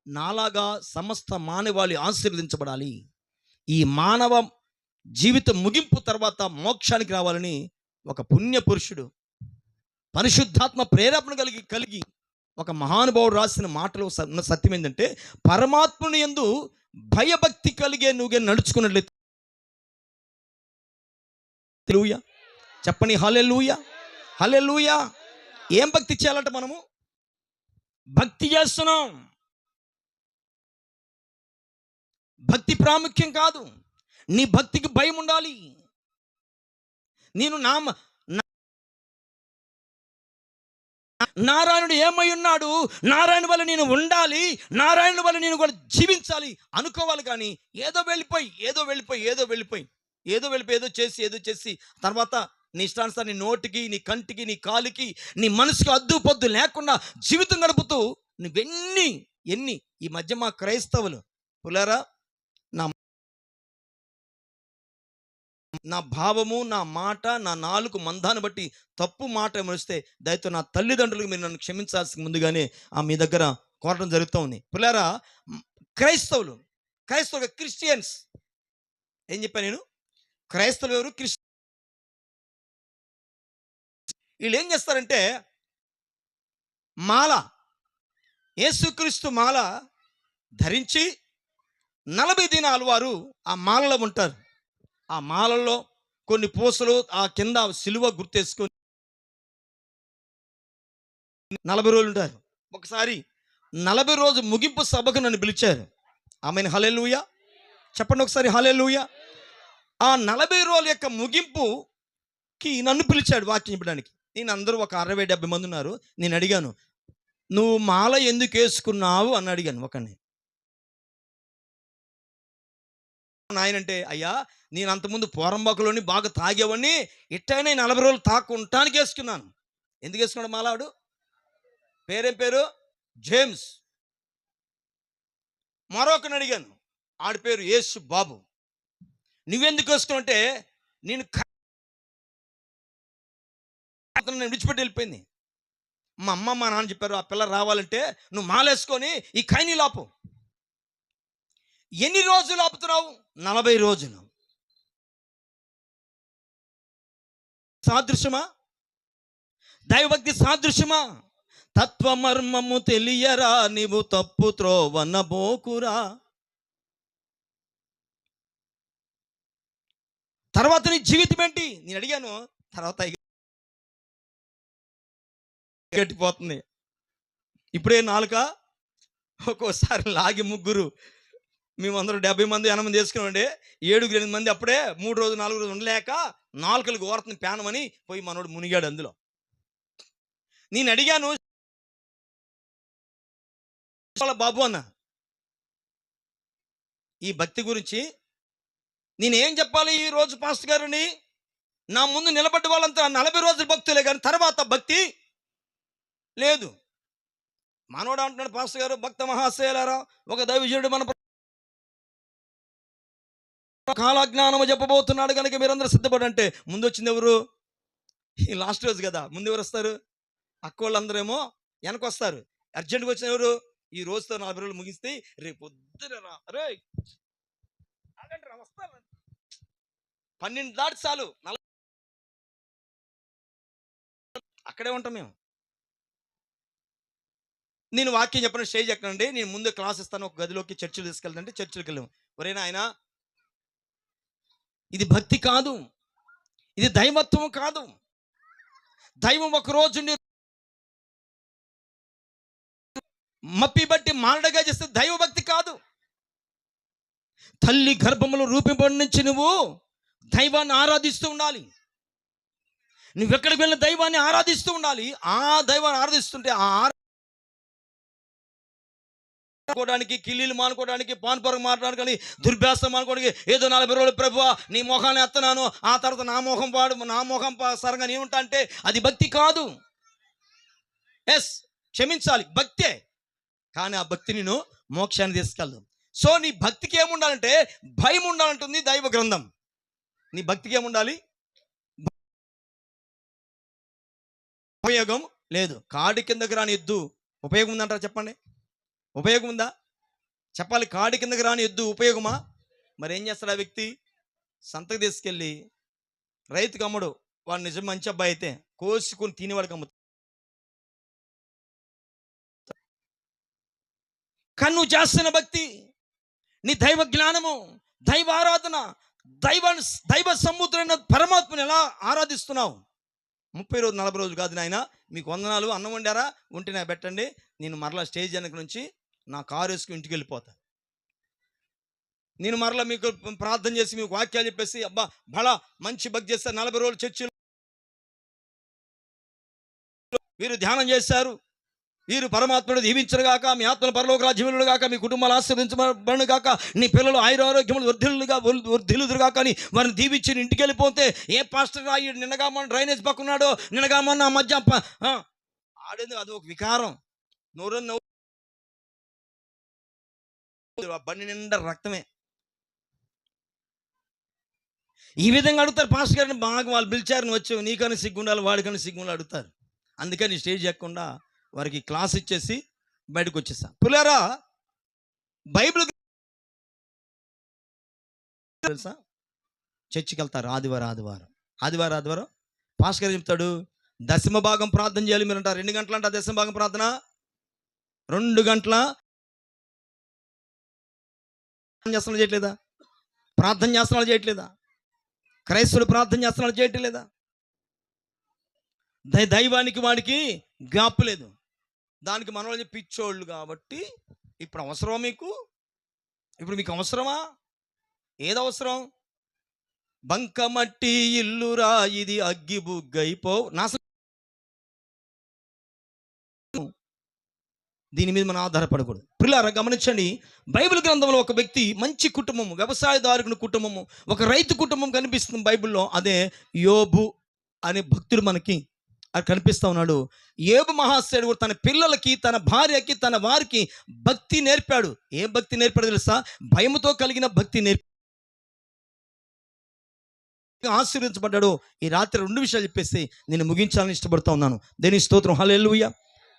నాలాగా సమస్త మానవాళి ఆశీర్వదించబడాలి, ఈ మానవ జీవితం ముగింపు తర్వాత మోక్షానికి రావాలని ఒక పుణ్య పురుషుడు పరిశుద్ధాత్మ ప్రేరేపణ కలిగి ఒక మహానుభావుడు రాసిన మాటలో ఉన్న సత్యం ఏంటంటే, పరమాత్ముని యందు భయభక్తి కలిగే నువ్వుగా నడుచుకున్నట్లయితే, హల్లెలూయా చెప్పని, హల్లెలూయా హల్లెలూయా. ఏం భక్తి చేయాలంట మనము? భక్తి చేస్తున్నాం. భక్తి ప్రాముఖ్యం కాదు, నీ భక్తికి భయం ఉండాలి. నేను నారాయణుడు ఏమై ఉన్నాడు, నారాయణ వల్ల నేను ఉండాలి, నారాయణ వల్ల నేను కూడా జీవించాలి అనుకోవాలి. కానీ ఏదో వెళ్ళిపోయి ఏదో చేసి తర్వాత నీ ఇష్టానుసారం నీ నోటికి, నీ కంటికి, నీ కాలికి, నీ మనసుకి అద్దు పొద్దు లేకుండా జీవితం గడుపుతూ ఎన్ని ఈ మధ్య మా క్రైస్తవులు పులారా, నా భావము, నా మాట, నా నాలుగు మందాన్ని బట్టి తప్పు మాట ఏమనిస్తే దయతో నా తల్లిదండ్రులకు మీరు నన్ను క్షమించాల్సి ముందుగానే మీ దగ్గర కోరడం జరుగుతూ ఉంది. పులారా, క్రైస్తవులు క్రిస్టియన్స్ ఏం చెప్పాను నేను? క్రైస్తవులు ఎవరు? వీళ్ళు ఏం చేస్తారంటే మాల, యేసుక్రీస్తు మాల ధరించి 40 దినాలు వారు ఆ మాలలో ఉంటారు. ఆ మాలల్లో కొన్ని పూసలు ఆ కింద సిలువ గుర్తేసుకొని 40 రోజులు ఉంటారు. ఒకసారి 40 రోజు ముగింపు సభకు నన్ను పిలిచారు. ఆమెను హల్లెలూయా చెప్పండి ఒకసారి, హల్లెలూయా. ఆ 40 రోజుల యొక్క ముగింపుకి నన్ను పిలిచాడు వాక్యం చెప్పడానికి. నేను అందరూ ఒక 60-70 మంది ఉన్నారు. నేను అడిగాను, నువ్వు మాల ఎందుకు వేసుకున్నావు అని అడిగాను ఒకరిని. నాయనంటే, అయ్యా నేను అంతకుముందు పోరంబాకులోని బాగా తాగేవాడిని, ఇట్టైనా 40 రోజులు తాకుంటానికి వేసుకున్నాను. ఎందుకు వేసుకున్నాడు మాలాడు? పేరేం పేరు? జేమ్స్. మరొకరిని అడిగాను, ఆడి పేరు యేసు బాబు. నువ్వెందుకు వేసుకున్నావంటే, నేను విడిచిపెట్టి వెళ్ళిపోయింది. మా అమ్మ మా నాన్న చెప్పారు, ఆ పిల్ల రావాలంటే నువ్వు మాలేసుకొని ఈ ఖైనీ లాపు. ఎన్ని రోజులు ఆపుతున్నావు? 40 రోజులు. సాదృశ్యమా? దైవభక్తి సాదృశ్యమా? తత్వమర్మము తెలియరా నీవు తప్పు త్రోవనబోకురా. తర్వాత నీ జీవితం ఏంటి? నేను అడిగాను. తర్వాత గట్టిపోతుంది. ఇప్పుడే నాలుక ఒక్కోసారి లాగి ముగ్గురు, మేమందరూ 70 మంది 80 మంది వేసుకున్నామండి. 7-8 మంది అప్పుడే 3 రోజులు 4 రోజులు ఉండలేక నాలుకలు ఓరతుంది పేనమని పోయి మనోడు మునిగాడు అందులో. నేను అడిగాను, బాబు అన్న, ఈ భక్తి గురించి నేనేం చెప్పాలి ఈ రోజు పాస్టర్ గారిని? నా ముందు నిలబడ్డ వాళ్ళంతా 40 రోజులు భక్తులే, కానీ తర్వాత భక్తి లేదు. మనోడు అంటున్నాడు, పాస్టర్ గారు భక్త మహాశయులారా, ఒక దైవజనుడు మన కాలజ్ఞానము చెప్పబోతున్నాడు కనుక మీరందరూ సిద్ధపడి. అంటే ముందు వచ్చింది ఎవరు? ఈ లాస్ట్ రోజు కదా, ముందు ఎవరు వస్తారు? అక్కోళ్ళందరూ ఏమో వెనకొస్తారు. అర్జెంట్గా వచ్చిన ఎవరు? ఈ రోజుతో 40 రోజులు ముగిస్తే రేపు పొద్దున రే వస్తారు 12 దాటి చాలు అక్కడే ఉంటాం మేము. నేను వాక్యం చెప్పిన స్టేజ్ ఎక్కడండి, నేను ముందు క్లాస్ ఇస్తాను, ఒక గదిలోకి చర్చిలు తీసుకెళ్తానంటే చర్చిలకు వెళ్ళాము. ఒరేనా ఆయన, ఇది భక్తి కాదు, ఇది దైవత్వం కాదు. దైవం ఒకరోజు మప్పి బట్టి మారడగా చేస్తే దైవభక్తి కాదు. తల్లి గర్భములో రూపింపబడి నుంచి నువ్వు దైవాన్ని ఆరాధిస్తూ ఉండాలి. నువ్వెక్కడికి వెళ్ళిన దైవాన్ని ఆరాధిస్తూ ఉండాలి. ఆ దైవాన్ని ఆరాధిస్తుంటే మానుకోవడానికి, కిల్లీలు మానుకోవడానికి, పాన్పరం మాట్లాడడానికి, కానీ దుర్భ్యాసం మానుకోవడానికి ఏదో 40 రోజులు ప్రభువా నీ మొహాన్ని ఎత్తనాను, ఆ తర్వాత నా మొహం సరంగా నేను ఉంటా అంటే అది భక్తి కాదు. ఎస్, క్షమించాలి, భక్తే, కానీ ఆ భక్తి నేను మోక్షాన్ని తీసుకెళ్దాం. సో నీ భక్తికి ఏముండాలంటే భయం ఉండాలంటుంది దైవ గ్రంథం. నీ భక్తికి ఏముండాలి? ఉపయోగం లేదు. కాడి కిందకి రాని ఎద్దు ఉపయోగం ఉందంటారా? చెప్పండి, ఉపయోగం ఉందా? చెప్పాలి. కాడి కిందకి రాని ఎద్దు ఉపయోగమా? మరి ఏం చేస్తాడు ఆ వ్యక్తి? సంతకు తీసుకెళ్ళి రైతుకు అమ్మడు. వాడు నిజం మంచి అబ్బాయి అయితే కోసుకుని తినేవాడికి అమ్ముతాడు. కానీ నువ్వు చేస్తున్న భక్తి, నీ దైవ జ్ఞానము, దైవ ఆరాధన, దైవ సముద్రైన పరమాత్మను ఎలా ఆరాధిస్తున్నావు? 30 రోజు 40 రోజులు కాదు నాయన, మీకు వందనాలు, అన్నం వండారా, ఉంటే నాకు పెట్టండి, నేను మరలా స్టేజ్ వెనక నుంచి నా కారు వేసుకుని ఇంటికి వెళ్ళిపోతా. నేను మరలా మీకు ప్రార్థన చేసి మీకు వాక్యాలు చెప్పేసి అబ్బా బలా మంచి భక్తి చేస్తారు, 40 రోజులు చర్చిలో వీరు ధ్యానం చేశారు, వీరు పరమాత్మను దీవించరు గాక, మీ ఆత్మల పరలోక రాజ్యములు గాక, మీ కుటుంబాలు ఆశీర్వదించబడును గాక, నీ పిల్లలు ఆయురారోగ్యములు వర్ధిల్లుగా గాక అని వారిని దీవించి ఇంటికి వెళ్ళిపోతే, ఏ పాస్టర్ రాయుడు నిన్నగా మన డ్రైనేజ్ పక్కన్నాడో, నిన్నగా మన మధ్య ఆడేందుకు అది ఒక వికారం. నోరు బండి నిండా రక్తమే. ఈ విధంగా అడుగుతారు పాస్టర్ గారిని. బాగా వాళ్ళు పిలిచారు, వచ్చి నీకని సిగ్గుండాలి, వాడికని సిగ్గుండాలి అడుగుతారు. అందుకని స్టేజ్ ఎక్కకుండా వారికి క్లాస్ ఇచ్చేసి బయటకు వచ్చేసా. పులారా, బైబిల్ తెలుసా, చర్చికి వెళ్తారు ఆదివారం పాస్టర్ గారు చెప్తాడు, దశమ భాగం ప్రార్థన చేయాలి మీరు అంటారు. 2 గంటలు అంట దశమ భాగం ప్రార్థన, 2 గంటల చేస్తున్నాడు చేయట్లేదా? ప్రార్థన చేస్తున్నాడు చేయట్లేదా? క్రైస్తవులు ప్రార్థన చేస్తున్నాడు చేయట్లేదా? దైవానికి వాడికి గ్యాప్ లేదు. దానికి మన వాళ్ళు పిచ్చోళ్ళు కాబట్టి ఇప్పుడు అవసరమా మీకు? ఇప్పుడు మీకు అవసరమా? ఏది అవసరం? బంకమట్టి ఇల్లురా ఇది అగ్గి బుగ్గైపో నాశనం. దీని మీద మనం ఆధారపడకూడదు. పిల్లారా గమనించండి, బైబిల్ గ్రంథంలో ఒక వ్యక్తి మంచి కుటుంబము, వ్యవసాయదారుని కుటుంబము, ఒక రైతు కుటుంబం కనిపిస్తుంది బైబిల్లో. అదే యోబు అనే భక్తుడు మనకి అది కనిపిస్తూ ఉన్నాడు. యోబు మహాశయుడు తన పిల్లలకి, తన భార్యకి, తన వారికి భక్తి నేర్పాడు. ఏ భక్తి నేర్పాడు తెలుసా? భయముతో కలిగిన భక్తి నేర్పి ఆశీర్వదించబడ్డాడు. ఈ రాత్రి 2 విషయాలు చెప్పేసి నేను ముగించాలని ఇష్టపడుతూ ఉన్నాను. దేని స్తోత్రం, హల్లెలూయా,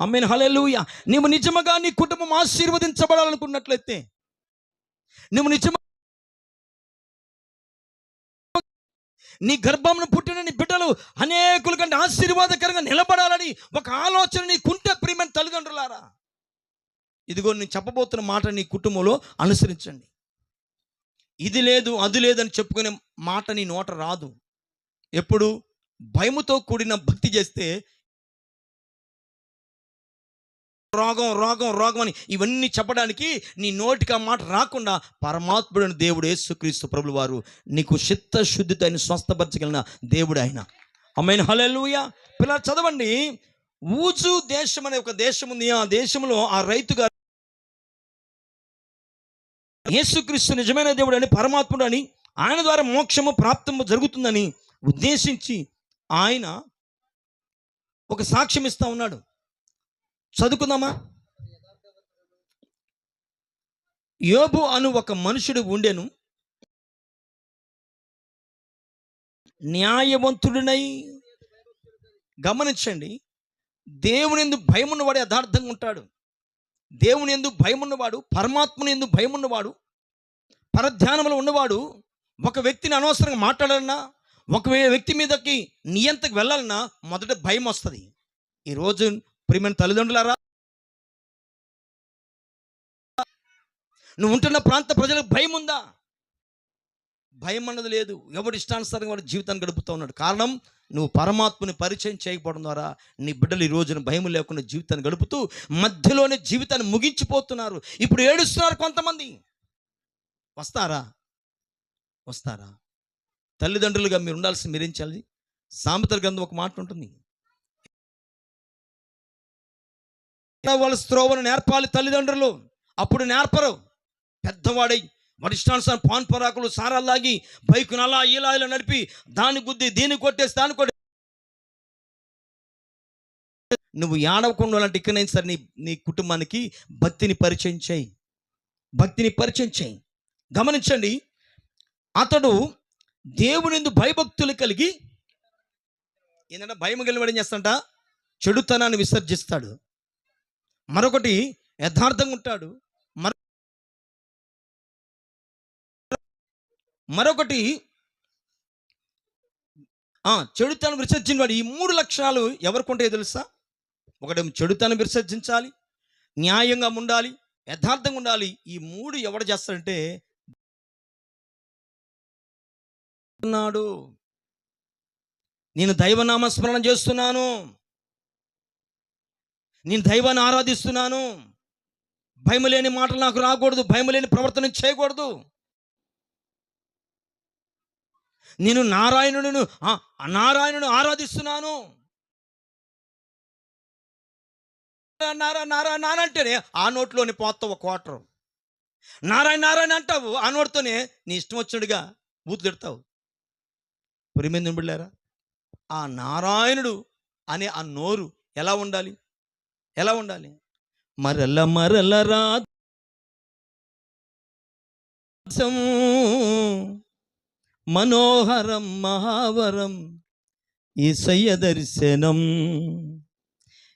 ఆమేన్, హల్లెలూయా. నీవు నిజముగా నీ కుటుంబం ఆశీర్వదించబడాలనుకున్నట్లయితే, నువ్వు నిజంగా నీ గర్భంను పుట్టిన నీ బిడ్డలు అనేకుల కంటే ఆశీర్వాదకరంగా నిలబడాలని ఒక ఆలోచన నీకుంటే ప్రియమైన తల్లిదండ్రులారా, ఇదిగో నేను చెప్పబోతున్న మాట నీ కుటుంబంలో అనుసరించండి. ఇది లేదు అది లేదని చెప్పుకునే మాట నీ నోట రాదు. ఎప్పుడు భయముతో కూడిన భక్తి చేస్తే రోగం అని ఇవన్నీ చెప్పడానికి నీ నోటికి ఆ మాట రాకుండా పరమాత్ముడైన దేవుడు యేసుక్రీస్తు ప్రభువు వారు నీకు చిత్తశుద్ధితో ఆయన స్వస్థపరచగలిగిన దేవుడు ఆయన. ఆమేన్, హల్లెలూయా. పిల్లలు చదవండి, ఊజు దేశం అనే ఒక దేశం ఉంది. ఆ దేశంలో ఆ రైతు గారు యేసుక్రీస్తు నిజమైన దేవుడు అని, పరమాత్ముడు అని, ఆయన ద్వారా మోక్షము ప్రాప్తము జరుగుతుందని ఉద్దేశించి ఆయన ఒక సాక్ష్యం ఇస్తా ఉన్నాడు. చదువుకుందామా? యోబు అను ఒక మనుషుడు ఉండెను, న్యాయవంతుడినై. గమనించండి, దేవుని యందు భయం ఉన్నవాడు యథార్థంగా ఉంటాడు. దేవుని యందు భయం ఉన్నవాడు, పరమాత్మని యందు భయం ఉన్నవాడు, పరధ్యానంలో ఉన్నవాడు ఒక వ్యక్తిని అనవసరంగా మాట్లాడాలన్నా, ఒక వ్యక్తి మీదకి నియంతకు వెళ్ళాలన్నా మొదట భయం వస్తుంది. ఈరోజు ప్రియమైన తల్లిదండ్రులారా, నువ్వు ఉంటున్న ప్రాంత ప్రజలకు భయం ఉందా? భయం అన్నది లేదు. ఎవడు ఇష్టానుసారంగా వాడు జీవితాన్ని గడుపుతూ ఉన్నాడు. కారణం, నువ్వు పరమాత్మని పరిచయం చేయకపోవడం ద్వారా నీ బిడ్డలు ఈ రోజున భయం లేకుండా జీవితాన్ని గడుపుతూ మధ్యలోనే జీవితాన్ని ముగించిపోతున్నారు. ఇప్పుడు ఏడుస్తున్నారు కొంతమంది. వస్తారా? తల్లిదండ్రులుగా మీరు ఉండాల్సి మీరేం చేయాలి? సామెతల గ్రంథం ఒక మాట ఉంటుంది, వాళ్ళ త్రోవను నేర్పాలి తల్లిదండ్రులు. అప్పుడు నేర్పరు. పెద్దవాడై వరిష్టానుసారం పాన్ పరాకులు సారాలాగి బైకును అలా ఇలా నడిపి దాని గుద్ది దీన్ని కొట్టేసి దాన్ని కొట్టి నువ్వు ఏడవకుండా అంటే ఇక్కడైనా సరే నీ కుటుంబానికి భక్తిని పరిచయం చేయి. గమనించండి, అతడు దేవుని యందు భయభక్తులు కలిగి ఏంటంటే భయం కలిగి ఏం చేస్తాడంట? చెడుతనాన్ని విసర్జిస్తాడు. మరొకటి యథార్థంగా ఉంటాడు. మరొకటి చెడుతనం విసర్జించిన వాడు. ఈ 3 లక్షణాలు ఎవరికి ఉంటాయో తెలుసా? ఒకటేమో చెడుతనం విసర్జించాలి, న్యాయంగా ఉండాలి, యథార్థంగా ఉండాలి. ఈ 3 ఎవడు చేస్తాడంటే ఉన్నాడు. నేను దైవనామస్మరణ చేస్తున్నాను, నేను దైవాన్ని ఆరాధిస్తున్నాను, భయం లేని మాటలు నాకు రాకూడదు, భయం లేని ప్రవర్తన చేయకూడదు, నేను నారాయణుని ఆరాధిస్తున్నాను అంటేనే ఆ నోట్లోని పోతావు ఒక క్వార్టర్. నారాయణ అంటావు, ఆ నోటితోనే నీ ఇష్టం వచ్చినట్టుగా బూతు తిడతావు. ప్రియమైన బిడ్డలారా, ఆ నారాయణుడు అనే ఆ నోరు ఎలా ఉండాలి? మరల మరల మనోహరం మహావరం యేసయ్య దర్శనం,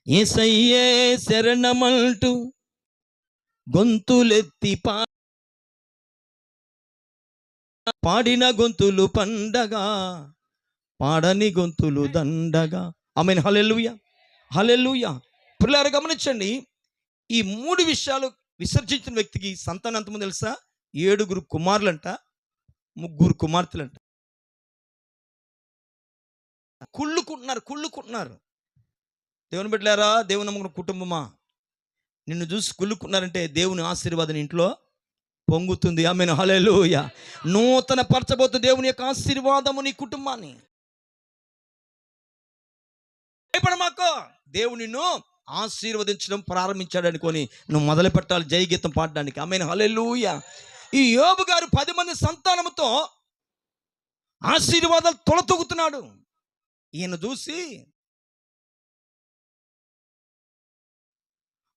యేసయ్యే శరణమంటూ గొంతులెత్తి పాడిన గొంతులు పండగా, పాడని గొంతులు దండగా. ఆమేన్. హల్లెలూయా, హల్లెలూయా. పిల్లలు గమనించండి, ఈ 3 విషయాలు విసర్జించిన వ్యక్తికి సంతానం ఎంతమంది తెలుసా? 7 కుమారులంట, 3 కుమార్తెలంట. కుళ్ళుకుంటున్నారు. దేవుని బిడ్డలారా, దేవుని నమ్ముకున్న కుటుంబమా, నిన్ను చూసి కుళ్ళుకున్నారంటే దేవుని ఆశీర్వాదం ఇంట్లో పొంగుతుంది. ఆమేన్. హల్లెలూయా. నూతన పరచబోతు దేవుని యొక్క ఆశీర్వాదము నీ కుటుంబాన్ని. భయపడమాకో, దేవుడు నిన్ను ఆశీర్వదించడం ప్రారంభించాడు అనుకొని నువ్వు మొదలు పెట్టాలి జై గీతం పాడడానికి. ఆమేన్. హల్లెలూయా. ఈ యోబు గారు 10 మంది సంతానముతో ఆశీర్వాదాలు తొలతొగుతున్నాడు. ఈయన చూసి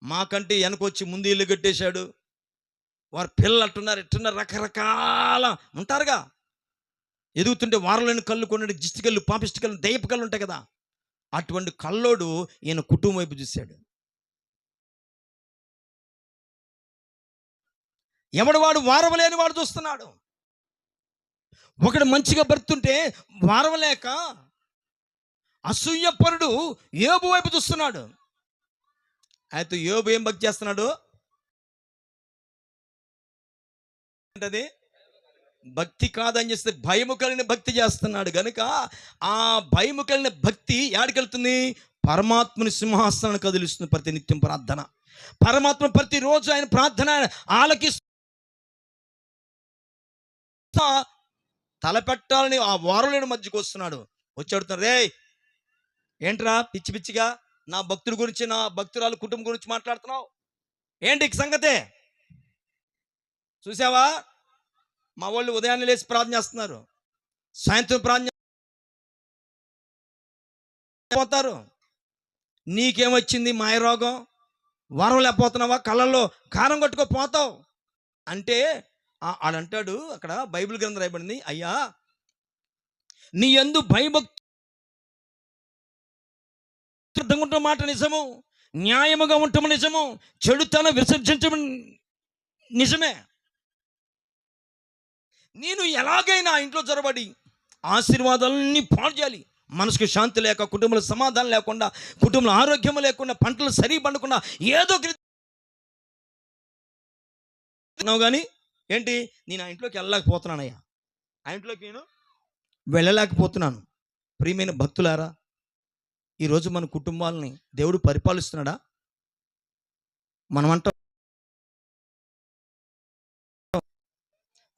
మాకంటే వెనకొచ్చి ముందు ఇల్లు కట్టేశాడు, వారు పిల్లలు అంటున్నారు, ఎట్టున్నారు, రకరకాల ఉంటారుగా. ఎదుగుతుంటే వారలేని కళ్ళు, కొన్ని దిష్టి కళ్ళు, పాపిష్టి కళ్ళు, దయ్యపు కళ్ళు ఉంటాయి కదా. అటువంటి కల్లోడు ఈయన కుటుంబం వైపు చూశాడు. ఎవడు వారవలేని వాడు చూస్తున్నాడు. ఒకడు మంచిగా బ్రతుంటే వారవలేక అసూయపరుడు యోబు వైపు చూస్తున్నాడు. అయితే యోబు ఏం భక్తి చేస్తున్నాడు? అంటే భక్తి కాదని చేస్తే భయము కలిగిన భక్తి చేస్తున్నాడు గనుక ఆ భయము కలిగిన భక్తి యాడికెళ్తుంది? పరమాత్మని సింహాసనాన్ని కదిలిస్తుంది. ప్రతి నిత్యం ప్రార్థన, పరమాత్మ ప్రతిరోజు ఆయన ప్రార్థన ఆలకిస్తూ తలపెట్టాలని ఆ వారలేని మధ్యకు వస్తున్నాడు. వచ్చాడుతున్నారు, రే ఏంట్రా పిచ్చి పిచ్చిగా నా భక్తుడి గురించి, నా భక్తురాలు కుటుంబం గురించి మాట్లాడుతున్నావు ఏంటి సంగతే? చూసావా, మా వాళ్ళు ఉదయాన్నే లేచి ప్రార్థన చేస్తున్నారు, సాయంత్రం ప్రార్థన పోతారు. నీకేమొచ్చింది మాయ రోగం? వరం లేకపోతున్నావా? కళ్ళల్లో కారం కొట్టుకోపోతావు అంటే ఆడంటాడు, అక్కడ బైబిల్ గ్రంథం రాయబడింది, అయ్యా నీ యందు భయభక్తి ఉంటున్న మాట నిజము, న్యాయముగా ఉండటం నిజము, చెడుతన విసర్జించడం నిజమే. నేను ఎలాగైనా ఇంట్లో జొరబడి ఆశీర్వాదాలన్నీ పాడు చేయాలి. మనసుకు శాంతి లేక, కుటుంబంలో సమాధానం లేకుండా, కుటుంబంలో ఆరోగ్యం లేకుండా, పంటలు సరిగా పండకుండా ఏదో కానీ ఏంటి, నేను ఆ ఇంట్లోకి వెళ్ళలేకపోతున్నానయ్యా, ఆ ఇంట్లోకి నేను వెళ్ళలేకపోతున్నాను. ప్రియమైన భక్తులారా, ఈరోజు మన కుటుంబాలని దేవుడు పరిపాలిస్తున్నాడా? మనమంట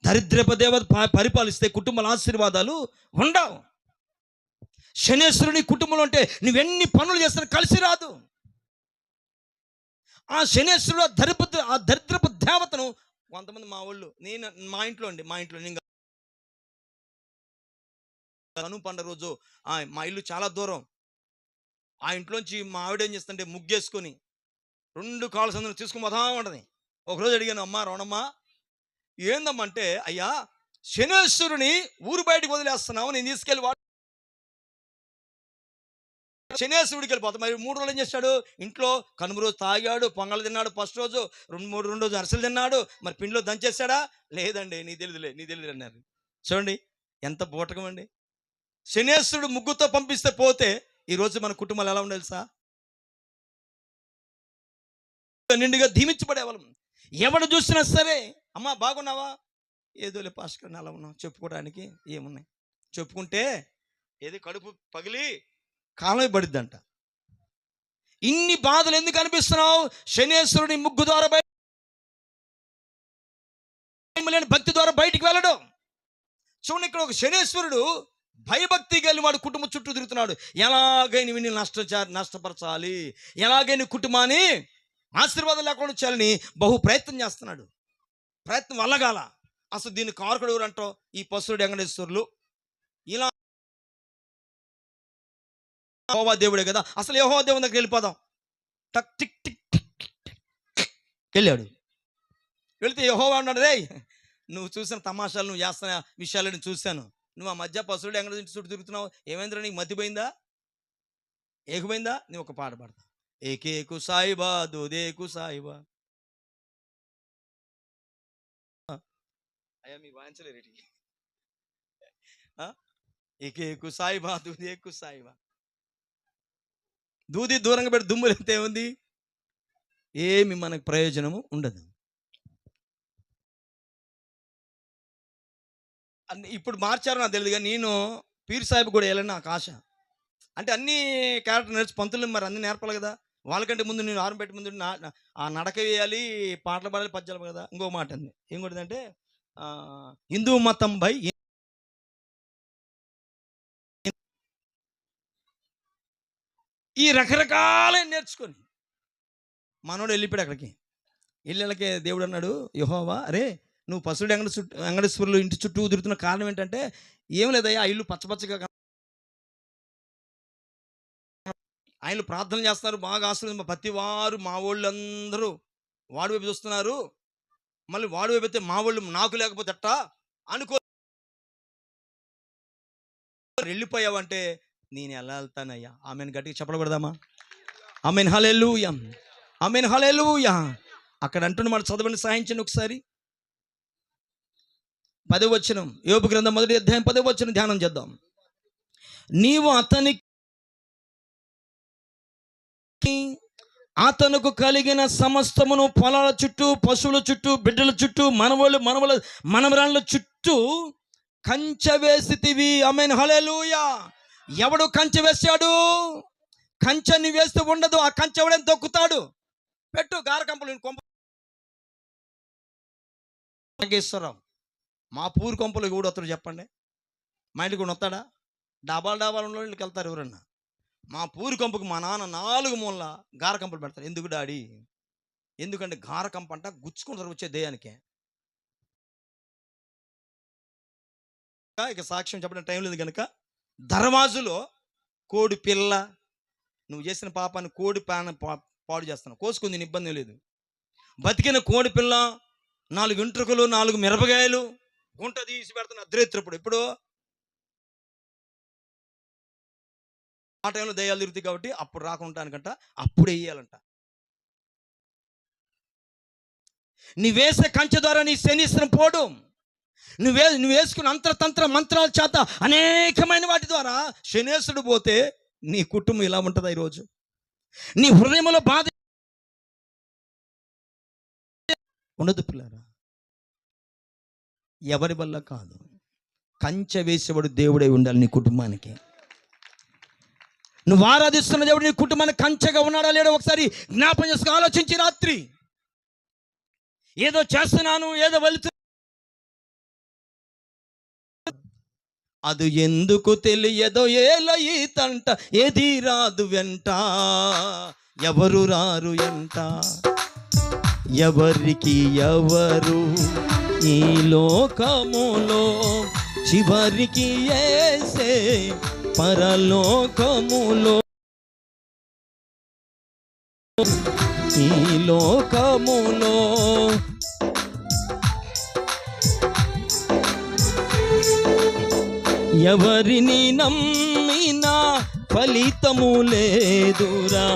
దరిద్రప దేవత పరిపాలిస్తే కుటుంబాల ఆశీర్వాదాలు ఉండవు. శనేశ్వరుని కుటుంబంలో ఉంటే నువ్వెన్ని పనులు చేస్తున్నా కలిసి రాదు. ఆ శనేశ్వరుడు ఆ దరిద్రపు దేవతను కొంతమంది మా వాళ్ళు, మా ఇంట్లో నేను పండుగ రోజు మా ఇల్లు చాలా దూరం, ఆ ఇంట్లోంచి మా ఆవిడ ఏం చేస్తుంటే ముగ్గేసుకొని 2 కాళ్ళ సందులు తీసుకుని పోతా ఉంటుంది. ఒకరోజు అడిగాను, అమ్మ రవణమ్మ ఏందమ్మంటే, అయ్యా శనేశ్వరుని ఊరు బయటకు వదిలేస్తున్నావు, నేను తీసుకెళ్ళి శనేశ్వరుడికి వెళ్ళిపోతాం. మరి 3 రోజులు ఏం చేశాడు? ఇంట్లో కనుమ రోజు తాగాడు, పొంగల్ తిన్నాడు, ఫస్ట్ రోజు 2 రోజు అరసలు తిన్నాడు. మరి పిండిలో దంచేశాడా? లేదండి, నీ తెలియదు అన్నారు. చూడండి ఎంత బూటకం అండి. శనేశ్వరుడు ముగ్గుతో పంపిస్తే పోతే ఈరోజు మన కుటుంబాలు ఎలా ఉండాలి సార్? నిండుగా దీవించబడేవాళ్ళం. ఎవడు చూసినా సరే, అమ్మా బాగున్నావా, ఏదోలే పాస్టర్ అలా ఉన్నావు, చెప్పుకోవడానికి ఏమున్నాయి, చెప్పుకుంటే ఏది కడుపు పగిలి కాలం పడిద్దంట. ఇన్ని బాధలు ఎందుకు అనిపిస్తున్నావు? శనేశ్వరుని ముగ్గు ద్వారా భక్తి ద్వారా బయటికి వెళ్ళడం. చూడండి, ఇక్కడ ఒక శనేశ్వరుడు భయభక్తి కలిగి వాడు కుటుంబం చుట్టూ తిరుగుతున్నాడు. ఎలాగైనా విని నష్టపరచాలి, ఎలాగైనా కుటుంబాన్ని ఆశీర్వాదం లేకుండా చేయాలని బహు ప్రయత్నం చేస్తున్నాడు. ప్రయత్నం వల్లగాల. అసలు దీన్ని కారకుడు ఎవరంటావు? ఈ పశువుడు వెంకటేశ్వరులు. ఇలా యెహోవా దేవుడే కదా, అసలు యెహోవా దేవుని దగ్గరికి వెళ్ళిపోదాం. టక్ టిక్ టిక్ వెళ్ళాడు. వెళితే యెహోవా అన్నాడు, రే నువ్వు చూసిన తమాషాలు, నువ్వు చేస్తున్న విషయాలను చూశాను. నువ్వు ఆ మధ్య పశువుడు వెంకటేశ్వరుడు చుట్టూ తిరుగుతున్నావు. ఏమైందిరా, నీకు మతిపోయిందా, ఏకపోయిందా? నువ్వు ఒక పాట పాడతా. ఏకేకు సాయిబా దోదేకు సాయిబా. అయ్యా మీ వాయించలేరేటి. ఏకేకు సాయిబా దూదేకు సాయిబా. దూది దూరంగా పెట్టి దుమ్ములు ఎంత ఏముంది? ఏమి మనకు ప్రయోజనము ఉండదు. ఇప్పుడు మార్చారు నాకు తెలియదు, కానీ నేను పీర్ సాహిబ్ కూడా వెళ్ళాలని నాకు ఆశ. అంటే అన్ని క్యారెక్టర్ నేర్చు పంతులు మరి అన్ని నేర్పాలి కదా. వాళ్ళకంటే ముందు నేను ఆరు పెట్టి ముందు ఆ నడక వేయాలి, పాటలు పాడాలి, పద్యాలు కదా. ఇంకో మాట అంది ఇంకోటి అంటే హిందూ మతం పై ఈ రకరకాల నేర్చుకొని మనోడు వెళ్ళిపోయాడు అక్కడికి. ఇళ్ళకి దేవుడు అన్నాడు, యెహోవా అరే నువ్వు పశువుడు వెంకటేశ్వరులు ఇంటి చుట్టూ తిరుగుతున్న కారణం ఏంటంటే, ఏం లేదయ్యా ఆ ఇల్లు పచ్చపచ్చగా, ఆయన ప్రార్థన చేస్తున్నారు బాగా ఆశ్రయం. ప్రతి వారు మా వాళ్ళందరూ వాడు వైపు చూస్తున్నారు. మళ్ళీ వాడు వైపు అయితే మా వాళ్ళు నాకు లేకపోతే అట్టా అనుకో. వెళ్ళిపోయావంటే నేను ఎలా వెళ్తానయ్యా? ఆమెను గట్టిగా చెప్పకూడదామా? Amen hallelujah, amen hallelujah. అక్కడ అంటున్న మాట చదవండి, సాయించండి ఒకసారి. 10వ వచనం, యోబు గ్రంథం 1వ అధ్యాయం 10వ వచనం ధ్యానం చేద్దాం. నీవు అతనుకు కలిగిన సమస్తమును పొలాల చుట్టూ, పశువుల చుట్టూ, బిడ్డల చుట్టూ, మనవరాళ్ళ చుట్టూ కంచె వేసితివి. ఆమేన్ హల్లెలూయా. ఎవడు కంచె వేసాడు? కంచెని వేస్తూ ఉండదు. ఆ కంచె ఎవడని తొక్కుతాడు? పెట్టు గారకంపలు కొంప. నాగేశ్వరరావు మా పూరి కొంపలు ఎవడు వస్తాడు చెప్పండి? మా ఇంటికి కూడా వస్తాడా? డాబాలు ఇంటికి వెళ్తారు ఎవరన్నా? మా పూరి కొంపకు మా నాన్న 4 మూల గారకంపలు పెడతారు. ఎందుకు డాడీ? ఎందుకంటే గారకంప అంట గుచ్చుకుంటారు వచ్చే దేయానికే. ఇక సాక్ష్యం చెప్పడం టైం లేదు కనుక, దర్వాజులో కోడి పిల్ల, నువ్వు చేసిన పాపాన్ని కోడి పాడు చేస్తున్నావు, కోసుకుంది ఇబ్బంది లేదు. బతికిన కోడి పిల్ల, 4 వెంట్రుకలు, 4 మిరపకాయలు గుంట తీసి పెడుతున్న అర్ధరాత్రి. ఇప్పుడు ఆ టైంలో దయ్యాలు తిరుగుతాయి కాబట్టి అప్పుడు రాకుంటానికంట, అప్పుడు వేయాలంట. నీ వేసే కంచె ద్వారా నీ శనిశ్రం పోడు. నువ్వు వేసుకున్న అంతర్తంత్ర మంత్రాల చేత అనేకమైన వాటి ద్వారా శనేశ్వరుడు పోతే నీ కుటుంబం ఇలా ఉంటుందా? ఈరోజు నీ హృదయంలో బాధ ఉండదు పిల్లరా. ఎవరి వల్ల కాదు, కంచె వేసేవాడు దేవుడే ఉండాలి నీ కుటుంబానికి. నువ్వు ఆరాధిస్తున్న దేవుడు నీ కుటుంబానికి కంచెగా ఉన్నాడా లేడో ఒకసారి జ్ఞాపకం చేసుకు ఆలోచించి రాత్రి. ఏదో చేస్తున్నాను, ఏదో వెళుతు, అది ఎందుకు తెలియదో ఏలయితంట, ఏది రాదు వెంట, ఎవరు రారు ఎంట, ఎవరికి ఎవరు ఈ లోకములో, చివరికి యేసే పరలోకములో. ఈ లోకములో ఎవరిని నమ్మినా ఫలితము లేదురా,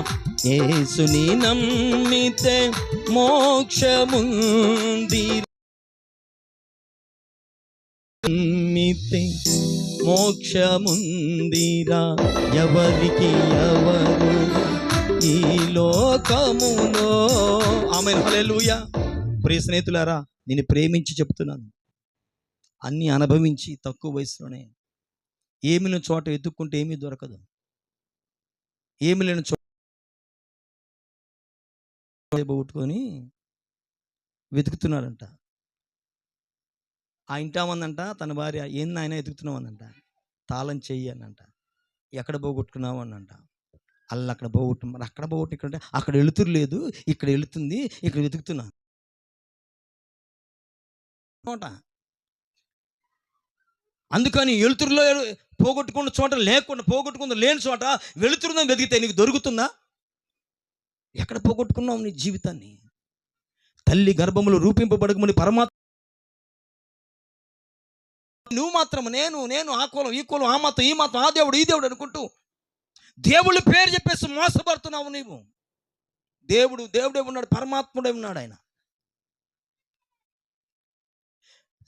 యేసుని నమ్మితే మోక్షముంది, నమ్మితే మోక్షముందిరా, ఎవరికి ఎవరు ఈ లోకములో. ఆమేన్ హల్లెలూయా. ప్రియ స్నేహితులారా, నేను ప్రేమించి చెప్తున్నాను, అన్ని అనుభవించి తక్కువ వయసులోనే ఏమి లేని చోట ఎత్తుక్కుంటే ఏమీ దొరకదు. ఏమి లేని చోట పోగొట్టుకొని వెతుకుతున్నాడంట. ఆ ఇంటామందంట తన భార్య, "ఏంది నాయన ఎతుకుతున్నావు?" అనంట. "తాళం చెయ్యి" అనంట. "ఎక్కడ పోగొట్టుకున్నావు?" అనంట. అక్కడ పోగొట్టు, మరి అక్కడ పోగొట్టు ఇక్కడ అంటే, అక్కడ వెలుతురు లేదు, ఇక్కడ వెళుతుంది, ఇక్కడ వెతుకుతున్నా అనమాట. అందుకని వెలుతురులో పోగొట్టుకున్న చోట లేకుండా, పోగొట్టుకున్న లేని చోట వెలుతురుందని వెతికితే నీకు దొరుకుతుందా? ఎక్కడ పోగొట్టుకున్నావు నీ జీవితాన్ని? తల్లి గర్భములో రూపింపబడకమని పరమాత్మ, నువ్వు మాత్రం నేను నేను ఆ కులం ఈ కులం, ఆ మతం ఈ మతం, ఆ దేవుడు ఈ దేవుడు అనుకుంటూ దేవుళ్ళ పేరు చెప్పేసి మోసపడుతున్నావు నీవు. దేవుడే ఉన్నాడు, పరమాత్ముడే ఉన్నాడు. ఆయన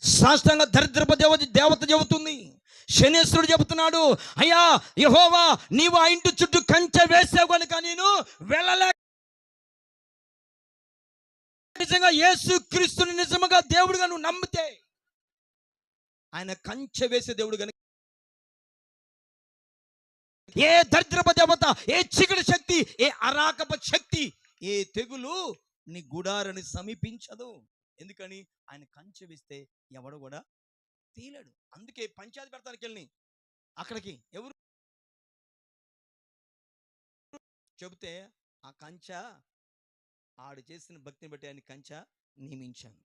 సాష్టాంగ దరిద్రపు దేవత చెబుతుంది, శనేశ్వరుడు చెబుతున్నాడు, అయ్యా యెహోవా, నీవు ఆ ఇంటి చుట్టూ కంచె వేసావు కనుక నేను వెళ్ళలే. నిజంగా యేసు క్రీస్తుని నిజంగా దేవుడుగా నువ్వు నమ్మితే, ఆయన కంచె వేసే దేవుడు కనుక ఏ దరిద్రపు దేవత, ఏ చీకటి శక్తి, ఏ అరాకప శక్తి, ఏ తెగులు నీ గుడారాన్ని సమీపించదు. ఎందుకని ఆయన కంచె వేస్తే ఎవడు కూడా తీయలేడు. అందుకే పంచాయతీ పెడతానికి వెళ్ళి అక్కడికి ఎవరు చెబితే ఆ కంచె, ఆడు చేసిన భక్తిని బట్టి ఆయన కంచె నియమించాను.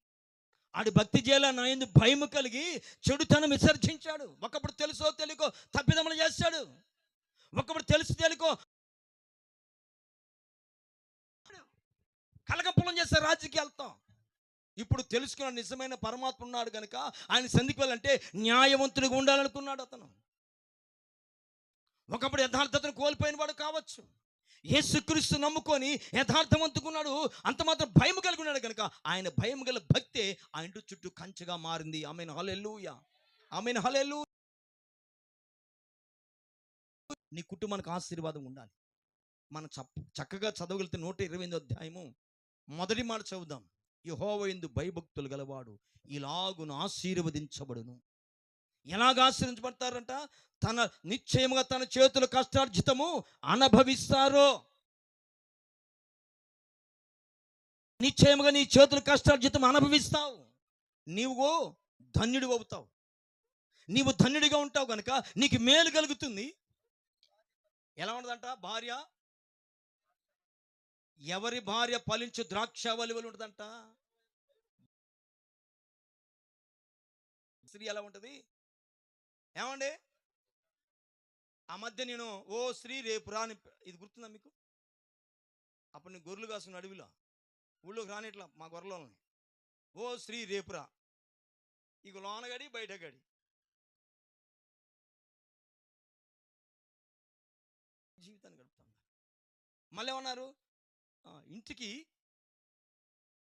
ఆడి భక్తి చేయాల నా యందు భయము కలిగి చెడుతనం విసర్జించాడు. ఒకప్పుడు తెలుసో తెలియకో తప్పిదములు చేస్తాడు, ఒకప్పుడు తెలుసు తెలియకో కలగపులం చేస్తే రాజకీయాలతో. ఇప్పుడు తెలుసుకున్న నిజమైన పరమాత్మ ఉన్నాడు కనుక ఆయన సంధికి వెళ్ళాలంటే న్యాయవంతుడిగా ఉండాలనుకున్నాడు అతను. ఒకప్పుడు యథార్థతను కోల్పోయిన వాడు కావచ్చు, యేసుక్రీస్తు నమ్ముకొని యథార్థవంతుకున్నాడు, అంత మాత్రం భయం కలిగి ఉన్నాడు కనుక ఆయన భయం గల భక్తే ఆ ఇంటి చుట్టూ కంచెగా మారింది. ఆమేన్, హల్లెలూయా, ఆమేన్, హల్లెలూయా. నీ కుటుంబానికి ఆశీర్వాదం ఉండాలి. మనం చక్కగా చదవగలిగితే 128వ అధ్యాయము మొదటి మాట చదువుదాం. యెహోవా యందు భయభక్తులు గలవాడు ఇలాగున ఆశీర్వదించబడును. ఎలాగ ఆశీర్వదించబడతారంట? తన నిశ్చయముగా తన చేతుల కష్టార్జితము అనుభవిస్తారో. నిశ్చయముగా నీ చేతుల కష్టార్జితం అనుభవిస్తావు. నీవు ధన్యుడు అవుతావు. నీవు ధన్యుడిగా ఉంటావు కనుక నీకు మేలు కలుగుతుంది. ఎలా ఉండదంట? భార్య, ఎవరి భార్య ఫలించు ద్రాక్షావళి వలె ఉంటుందంట. స్త్రీ ఎలా ఉంటుంది? ఏమండి, ఆ మధ్య నేను ఓ స్త్రీ రేపు రాని, ఇది గుర్తుందా మీకు? అప్పుడు నేను గొర్రెలు కాసుకున్న అడవిలో, ఊళ్ళోకి రానిట్లా మా గొర్రెలని, ఓ స్త్రీ రేపురా, ఇక లోనగడి బయటగడి జీవితాన్ని గడుపుతాం. మళ్ళీ ఏమన్నారు? ఇంటికి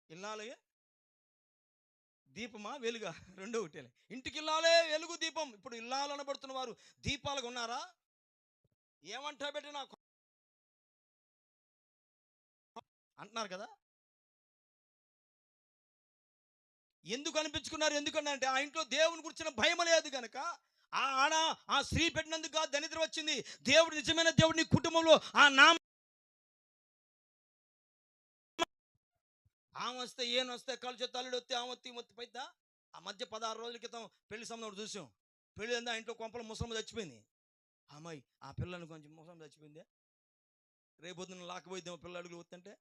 ఇల్లాలే దీపమా వెలుగా, రెండో ఒకటేలే. ఇంటికి ఇల్లాలే వెలుగు దీపం. ఇప్పుడు ఇల్లాలు అనబడుతున్న వారు దీపాలుగా ఉన్నారా? ఏమంటా పెట్టి నాకు అంటున్నారు కదా. ఎందుకు అనిపించుకున్నారు? ఎందుకంటే ఆ ఇంట్లో దేవుని గురించిన భయం లేదు కనుక. ఆ స్త్రీ పెట్టినందుకు దరిద్రం వచ్చింది. దేవుడు నిజమైన దేవుడు నీ కుటుంబంలో ఆ నామ ఆమె వస్తే ఏం వస్తే కాళ్ళు చేత అల్లుడు వస్తే ఆమె వస్తే మొత్తి పోయిద్దా? ఆ మధ్య 16 రోజుల క్రితం పెళ్లి సంబంధం చూసాం. పెళ్లి అంతా ఇంట్లో కొంపల ముసలమ్మ చచ్చిపోయింది. అమ్మాయి ఆ పిల్లని కొంచెం ముసలమ్మ చచ్చిపోయిందే, రేపొద్దున లాకపోయిద్దాం పిల్ల అడుగులు వస్తుంటే.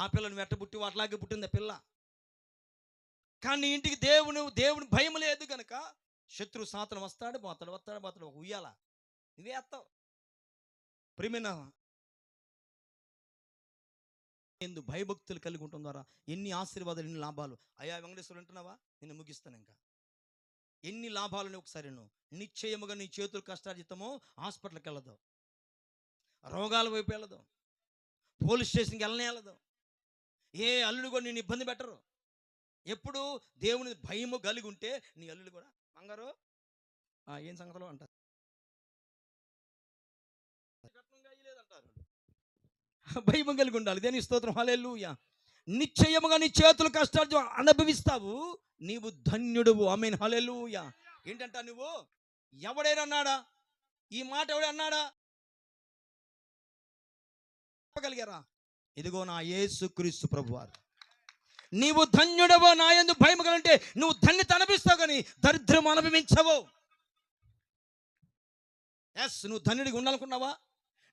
ఆ పిల్లని వెట్టబుట్టి అట్లాగే పుట్టింది ఆ పిల్ల. కానీ ఇంటికి దేవుని భయం లేదు కనుక శత్రు సాతను వస్తాడు పోతాడు, వస్తాడు పోతాడు. ఒక ఉయ్యాల నువ్వే వేస్తావు. ప్రియమైన ఎందు భయభక్తులు కలిగి ఉండటం ద్వారా ఎన్ని ఆశీర్వాదాలు, ఎన్ని లాభాలు. అయ్యా వెంకటేశ్వరుడు అంటున్నావా? నేను ముగిస్తాను ఇంకా. ఎన్ని లాభాలని ఒకసారి నువ్వు నిశ్చయముగా నీ చేతులు కష్టార్జితమో హాస్పిటల్కి వెళ్ళదు, రోగాల వైపు వెళ్ళదు, పోలీస్ స్టేషన్కి వెళ్ళదు, ఏ అల్లుడు కూడా నేను ఇబ్బంది పెట్టరు. ఎప్పుడు దేవుని భయము కలిగి ఉంటే నీ అల్లుడు కూడా బంగారు ఏం సంగతులు అంటారు, భయం కలిగి ఉండాలి. దేని స్తోత్రం, హల్లెలూయా. నిశ్చయముగా నీ చేతులు కష్టాలు అనుభవిస్తావు, నీవు ధన్యుడువు. ఆమేన్, హల్లెలూయా. ఏంటంట నువ్వు? ఎవడైనా అన్నాడా ఈ మాట? ఎవడే అన్నాడా? చెప్పగలిగారా? ఇదిగో నా యేసుక్రీస్తు ప్రభువారు. నీవు ధన్యుడవో, నా యందు భయము కలిగితే నువ్వు ధన్యత అనుభవిస్తావు, కానీ దరిద్రం అనుభవించవు. ఎస్, నువ్వు ధన్యుడిగా ఉండాలనుకున్నావా?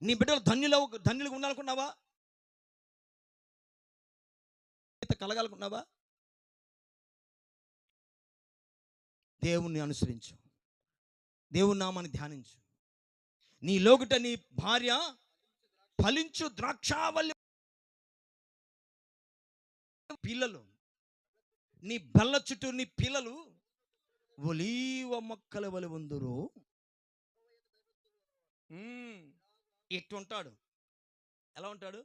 నీ బిడ్డలు ధన్యులుగా ఉండాలనుకున్నావా? కలగాలనుకున్నావా? దేవుణ్ణి అనుసరించు, దేవుని నామాన్ని ధ్యానించు. నీ లోగుట నీ భార్య ఫలించు ద్రాక్షావల్లి పిల్లలు, నీ బల్ల చుట్టూ నీ పిల్లలు ఒలీవ మొక్కల వలె ఉందురు. ఇట్టు ఉంటాడు. ఎలా ఉంటాడు?